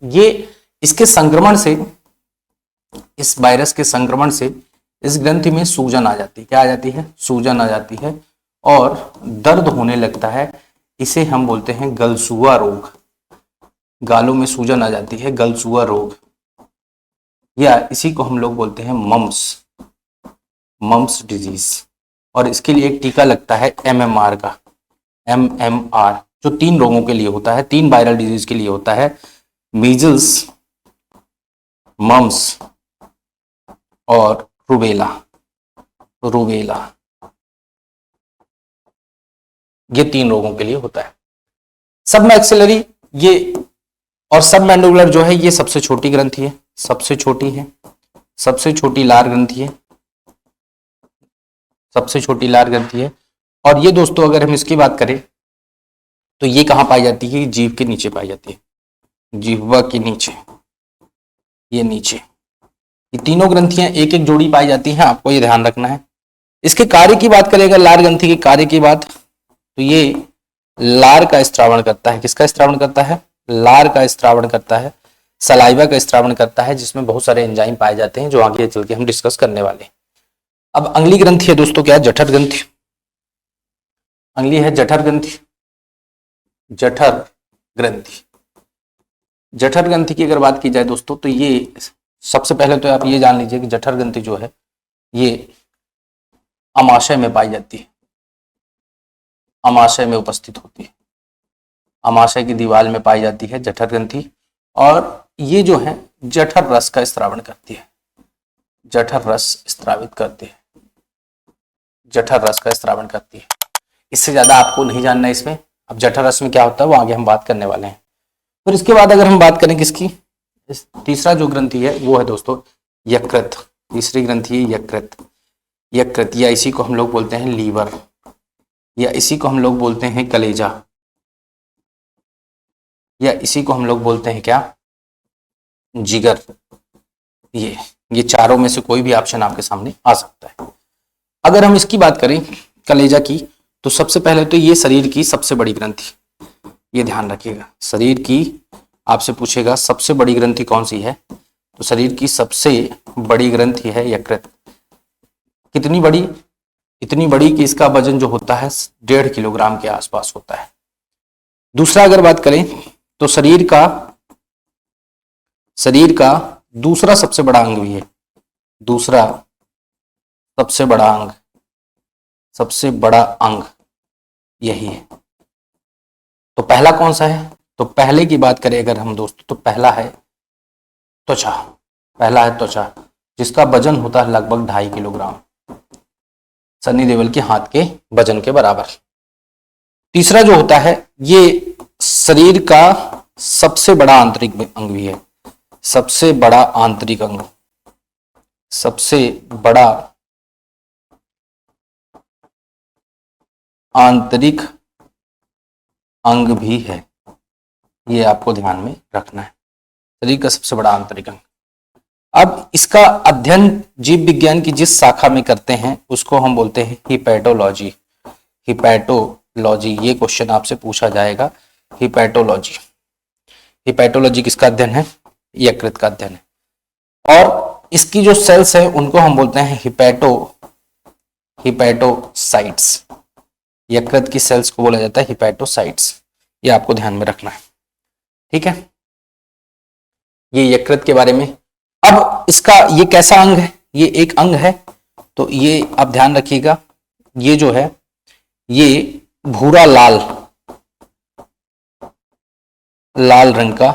ये इसके संक्रमण से, इस वायरस के संक्रमण से इस ग्रंथि में सूजन आ जाती है। क्या आ जाती है, सूजन आ जाती है और दर्द होने लगता है। इसे हम बोलते हैं गलसुआ रोग। गालों में सूजन आ जाती है, गलसुआ रोग, या इसी को हम लोग बोलते हैं मम्स डिजीज। और इसके लिए एक टीका लगता है MMR का, MMR, जो 3 रोगों के लिए होता है, 3 वायरल डिजीज के लिए होता है, मीजल्स, मम्स और रूबेला। ये 3 रोगों के लिए होता है। सब मैक्सिलरी ये और सब मैंडिबुलर जो है ये सबसे छोटी ग्रंथि है, सबसे छोटी लार ग्रंथि है, और ये दोस्तों अगर हम इसकी बात करें तो ये कहाँ पाई जाती है, जीभ के नीचे पाई जाती है, जिह्वा के नीचे, ये नीचे, ये तीनों ग्रंथियां एक एक जोड़ी पाई जाती हैं, आपको ये ध्यान रखना है। इसके कार्य की बात करें अगर लार ग्रंथि के कार्य की बात, तो ये लार का स्त्रावण करता है। किसका स्त्रावण करता है? लार का स्त्रावण करता है, सलाइवा का स्त्रावण करता है, जिसमें बहुत सारे एंजाइम पाए जाते हैं जो आगे चल के हम डिस्कस करने वाले हैं। अब अगली ग्रंथि है दोस्तों, क्या है? जठर ग्रंथि। अगली है जठर ग्रंथि। जठर ग्रंथि, जठर ग्रंथि की अगर बात की जाए दोस्तों, तो ये सबसे पहले तो आप ये जान लीजिए कि जठर ग्रंथि जो है ये अमाशय में पाई जाती है, अमाशय में उपस्थित होती है, अमाशय की दीवार में पाई जाती है जठर ग्रंथि। और ये जो है जठर रस का स्त्रावण करती है, जठर रस स्त्रावित करती है, जठर रस का स्त्रावण करती है। इससे ज्यादा आपको नहीं जानना है इसमें। अब जठर रस में क्या होता है वो आगे हम बात करने वाले हैं। फिर इसके बाद अगर हम बात करें किसकी, तीसरा जो ग्रंथि है वो है दोस्तों यकृत। तीसरी ग्रंथि है यकृत। यकृत या इसी को हम लोग बोलते हैं लीवर, या इसी को हम लोग बोलते हैं कलेजा, या इसी को हम लोग बोलते हैं क्या? जिगर। ये चारों में से कोई भी ऑप्शन आपके सामने आ सकता है। अगर हम इसकी बात करें कलेजा की, तो सबसे पहले तो ये शरीर की सबसे बड़ी ग्रंथि, ये ध्यान रखिएगा। शरीर की आपसे पूछेगा सबसे बड़ी ग्रंथि कौन सी है, तो शरीर की सबसे बड़ी ग्रंथि है यकृत। कितनी बड़ी? इतनी बड़ी कि इसका वजन जो होता है 1.5 किलोग्राम के आसपास होता है। दूसरा अगर बात करें तो शरीर का दूसरा सबसे बड़ा अंग भी है, दूसरा सबसे बड़ा अंग यही है। तो पहला कौन सा है? तो पहले की बात करें अगर हम दोस्तों, तो पहला है त्वचा। पहला है त्वचा, जिसका वजन होता है लगभग 2.5 किलोग्राम, सन्नी देओल के हाथ के वजन के बराबर। तीसरा जो होता है ये शरीर का सबसे बड़ा आंतरिक अंग भी है, सबसे बड़ा आंतरिक अंग, सबसे बड़ा आंतरिक अंग भी है। ये आपको ध्यान में रखना है, शरीर का सबसे बड़ा आंतरिक अंग। अब इसका अध्ययन जीव विज्ञान की जिस शाखा में करते हैं उसको हम बोलते हैं हिपैटोलॉजी। हिपैटोलॉजी, ये क्वेश्चन आपसे पूछा जाएगा। हिपैटोलॉजी, हिपैटोलॉजी किसका अध्ययन है? यकृत का अध्ययन है। और इसकी जो सेल्स है उनको हम बोलते हैं हिपैटोसाइट्स। यकृत की सेल्स को बोला जाता है हिपैटोसाइट्स। ये आपको ध्यान में रखना है, ठीक है? ये यकृत के बारे में। अब इसका ये कैसा अंग है? ये एक अंग है, तो ये आप ध्यान रखिएगा, ये जो है ये भूरा लाल रंग का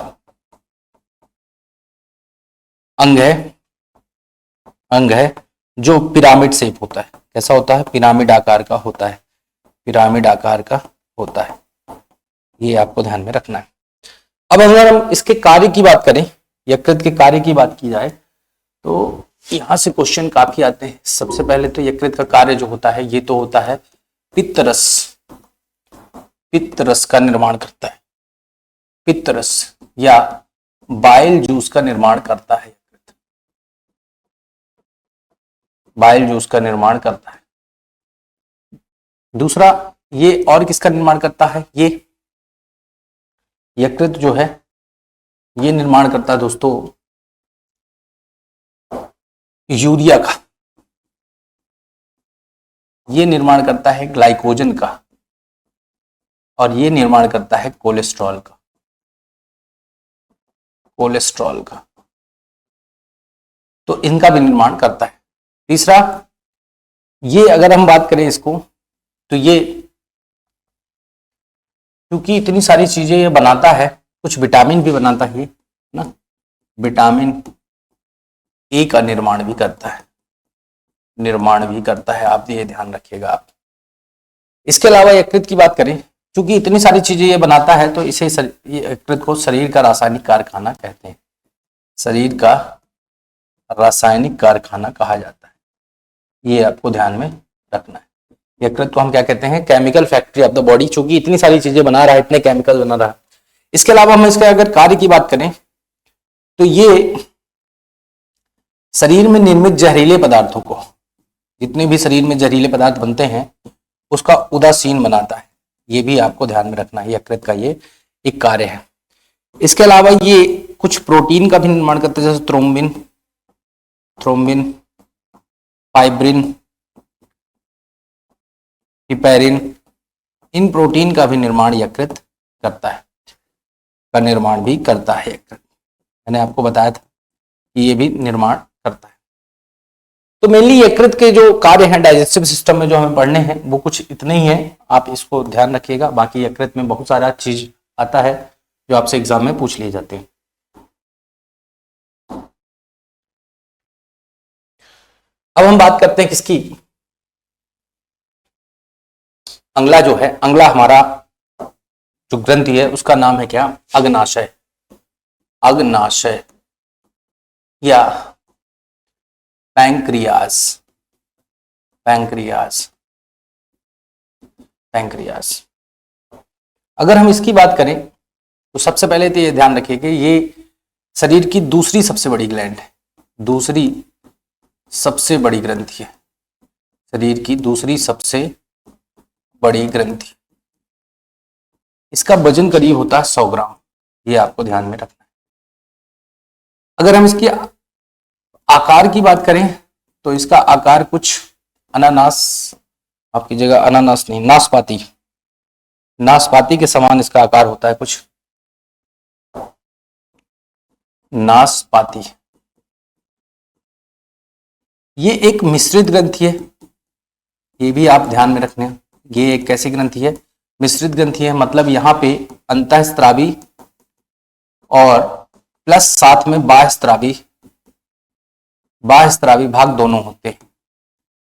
अंग है जो पिरामिड शेप होता है। कैसा होता है? पिरामिड आकार का होता है, पिरामिड आकार का होता है। ये आपको ध्यान में रखना है। अब अगर हम इसके कार्य की बात करें, यकृत के कार्य की बात की जाए, तो यहां से क्वेश्चन काफी आते हैं। सबसे पहले तो यकृत का कार्य जो होता है ये तो होता है पित्तरस का निर्माण करता है। पित्तरस या बाइल जूस का निर्माण करता है यकृत, बाइल जूस का निर्माण करता है। दूसरा ये और किसका निर्माण करता है? ये यकृत जो है ये निर्माण करता है दोस्तों यूरिया का, ये निर्माण करता है ग्लाइकोजन का, और ये निर्माण करता है कोलेस्ट्रॉल का, तो इनका भी निर्माण करता है। तीसरा ये अगर हम बात करें इसको, तो ये क्योंकि इतनी सारी चीजें ये बनाता है, कुछ विटामिन भी बनाता है ना, विटामिन ए का निर्माण भी करता है, आप ये ध्यान रखिएगा आप। इसके अलावा यकृत की बात करें, क्योंकि इतनी सारी चीजें ये बनाता है, तो इसे यकृत को शरीर का रासायनिक कारखाना कहते हैं, शरीर का रासायनिक कारखाना कहा जाता है। ये आपको ध्यान में रखना है। यकृत को हम क्या कहते हैं? Chemical factory of the body, चूंकि इतनी सारी चीजें बना रहा है, इतने केमिकल बना रहा है। इसके अलावा हम इसके अगर कार्य की बात करें, तो ये शरीर में निर्मित जहरीले पदार्थों को, जितने भी शरीर में जहरीले पदार्थ बनते हैं उसका उदासीन बनाता है। ये भी आपको ध्यान में रखना है, यकृत का ये एक कार्य है। इसके अलावा ये कुछ प्रोटीन का भी निर्माण करता है, जैसे थ्रोम्बिन, फाइब्रिन, हिपैरिन। इन प्रोटीन का भी निर्माण यकृत करता है, का निर्माण भी करता है यकृत। मैंने आपको बताया था कि ये भी निर्माण करता है। तो मेनली यकृत के जो कार्य हैं डाइजेस्टिव सिस्टम में जो हमें पढ़ने हैं वो कुछ इतने ही हैं, आप इसको ध्यान रखिएगा। बाकी यकृत में बहुत सारा चीज आता है जो आपसे एग्जाम में पूछ लिए जाते हैं। अब हम बात करते हैं किसकी, अंगला जो है, अंगला हमारा जो ग्रंथि है उसका नाम है क्या, अग्नाशय। अग्नाशय या पैंक्रियास, पैंक्रियास, पैंक्रियास। अगर हम इसकी बात करें तो सबसे पहले तो ये ध्यान रखिए कि ये शरीर की दूसरी सबसे बड़ी ग्लैंड है, दूसरी सबसे बड़ी ग्रंथि है, शरीर की दूसरी सबसे बड़ी ग्रंथि। इसका वजन करीब होता है 100 ग्राम, ये आपको ध्यान में रखना है। अगर हम इसकी आकार की बात करें तो इसका आकार कुछ अनानास, आपकी जगह अनानास नहीं, नाशपाती, नाशपाती के समान इसका आकार होता है कुछ, नाशपाती। ये एक मिश्रित ग्रंथि है, ये भी आप ध्यान में रखना है। ये एक कैसी ग्रंथि है, मिश्रित ग्रंथि है। मतलब यहाँ पे अंतःस्रावी और प्लस साथ में बाह्यस्रावी, बाह्यस्रावी भाग दोनों होते हैं।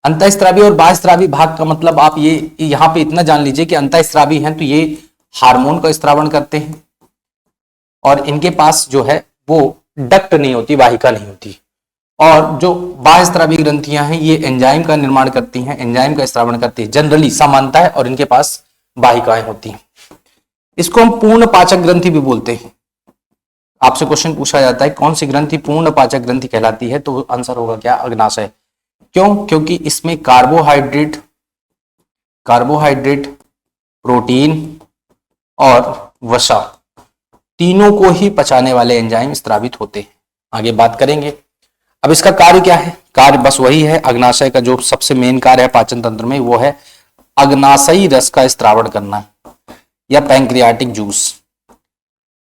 अंतःस्रावी और बाह्यस्रावी भाग का मतलब आप ये यहाँ पे इतना जान लीजिए कि अंतःस्रावी हैं तो ये हार्मोन का स्त्रावण करते हैं और इनके पास जो है वो डक्ट नहीं होती, वाहिका नहीं होती। और जो बाह्यस्रावी ग्रंथियां हैं ये एंजाइम का निर्माण करती हैं, एंजाइम का स्त्रावण करती है, जनरली समानता है, और इनके पास वाहिकाएं होती हैं। इसको हम पूर्ण पाचक ग्रंथि भी बोलते हैं। आपसे क्वेश्चन पूछा जाता है कौन सी ग्रंथि पूर्ण पाचक ग्रंथि कहलाती है, तो आंसर होगा क्या, अग्नाशय। क्यों, क्योंकि इसमें कार्बोहाइड्रेट, प्रोटीन और वसा तीनों को ही पचाने वाले एंजाइम स्रावित होते हैं। आगे बात करेंगे। अब इसका कार्य क्या है, कार्य बस वही है, अग्नाशय का जो सबसे मेन कार्य है पाचन तंत्र में वो है अग्नाशयी रस का स्त्रावण करना या पैंक्रियाटिक जूस,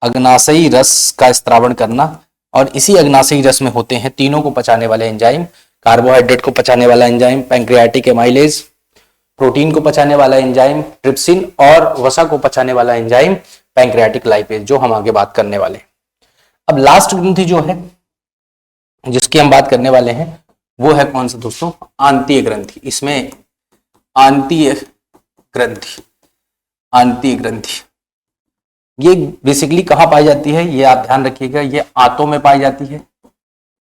अग्नाशयी रस का स्त्रावण करना। और इसी अग्नाशयी रस में होते हैं तीनों को पचाने वाले एंजाइम, कार्बोहाइड्रेट को पचाने वाला एंजाइम पैंक्रियाटिक एमाइलेज, प्रोटीन को पचाने वाला एंजाइम ट्रिप्सिन, और वसा को पचाने वाला एंजाइम पैंक्रियाटिक लाइपेज, जो हम आगे बात करने वाले हैं। अब लास्ट ग्रंथि जो है जिसकी हम बात करने वाले हैं वो है कौन सा दोस्तों, आंतीय ग्रंथि। इसमें आंतीय ग्रंथि, आंतीय ग्रंथि ये बेसिकली कहां पाई जाती है, ये आप ध्यान रखिएगा, ये आंतों में पाई जाती है,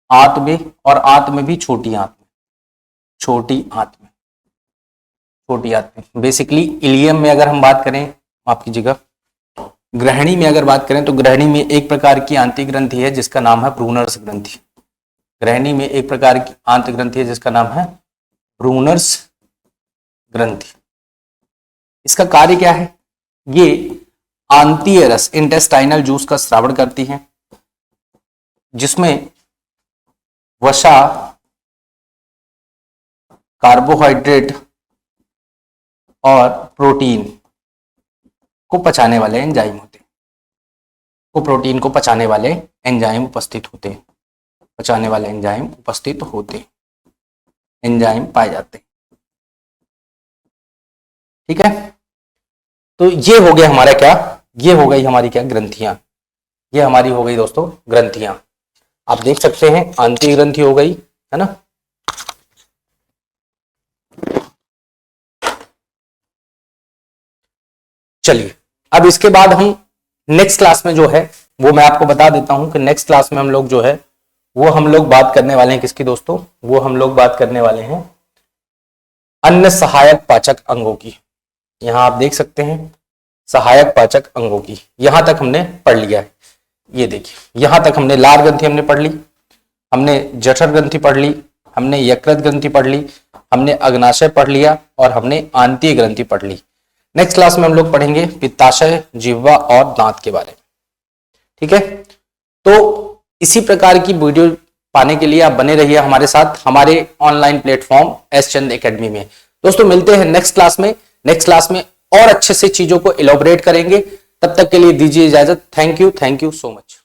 आंत में, और आंत में भी छोटी आंत में, छोटी आंत में, छोटी आंत में। बेसिकली इलियम में अगर हम बात करें, आपकी जगह ग्रहणी में अगर बात करें तो ग्रहणी में एक प्रकार की आंतरिक ग्रंथि है जिसका नाम है ब्रूनर्स ग्रंथि। ग्रहणी में एक प्रकार की आंतरिक ग्रंथि है जिसका नाम है ब्रूनर्स ग्रंथि। इसका कार्य क्या है, ये आंतीय रस, इंटेस्टाइनल जूस का स्रावण करती है, जिसमें वसा, कार्बोहाइड्रेट और प्रोटीन को पचाने वाले एंजाइम होते हैं, को प्रोटीन को पचाने वाले एंजाइम उपस्थित होते हैं, पचाने वाले एंजाइम उपस्थित होते हैं, एंजाइम पाए जाते हैं। ठीक है, तो ये हो गया हमारा क्या, ये हो गई हमारी क्या, ग्रंथियां। ये हमारी हो गई दोस्तों ग्रंथियां। आप देख सकते हैं आंतरिक ग्रंथि हो गई, है ना। चलिए अब इसके बाद हम नेक्स्ट क्लास में जो है वो मैं आपको बता देता हूं कि नेक्स्ट क्लास में हम लोग जो है वो हम लोग बात करने वाले हैं किसकी दोस्तों, वो हम लोग बात करने वाले हैं अन्य सहायक पाचक अंगों की। यहां आप देख सकते हैं सहायक पाचक अंगों की, यहां तक हमने पढ़ लिया है। ये देखिए यहां तक हमने लार ग्रंथि हमने पढ़ ली, हमने जठर ग्रंथि पढ़ ली, हमने यकृत ग्रंथि पढ़ ली, हमने अग्नाशय पढ़ लिया और हमने आंतीय ग्रंथि पढ़ ली। नेक्स्ट क्लास में हम लोग पढ़ेंगे पित्ताशय, जिह्वा और दांत के बारे में। ठीक है, तो इसी प्रकार की वीडियो पाने के लिए आप बने रहिए हमारे साथ हमारे ऑनलाइन प्लेटफॉर्म एस चंद एकेडमी में। दोस्तों मिलते हैं नेक्स्ट क्लास में। नेक्स्ट क्लास में और अच्छे से चीजों को इलॉबरेट करेंगे। तब तक के लिए दीजिए इजाजत। Thank you so much.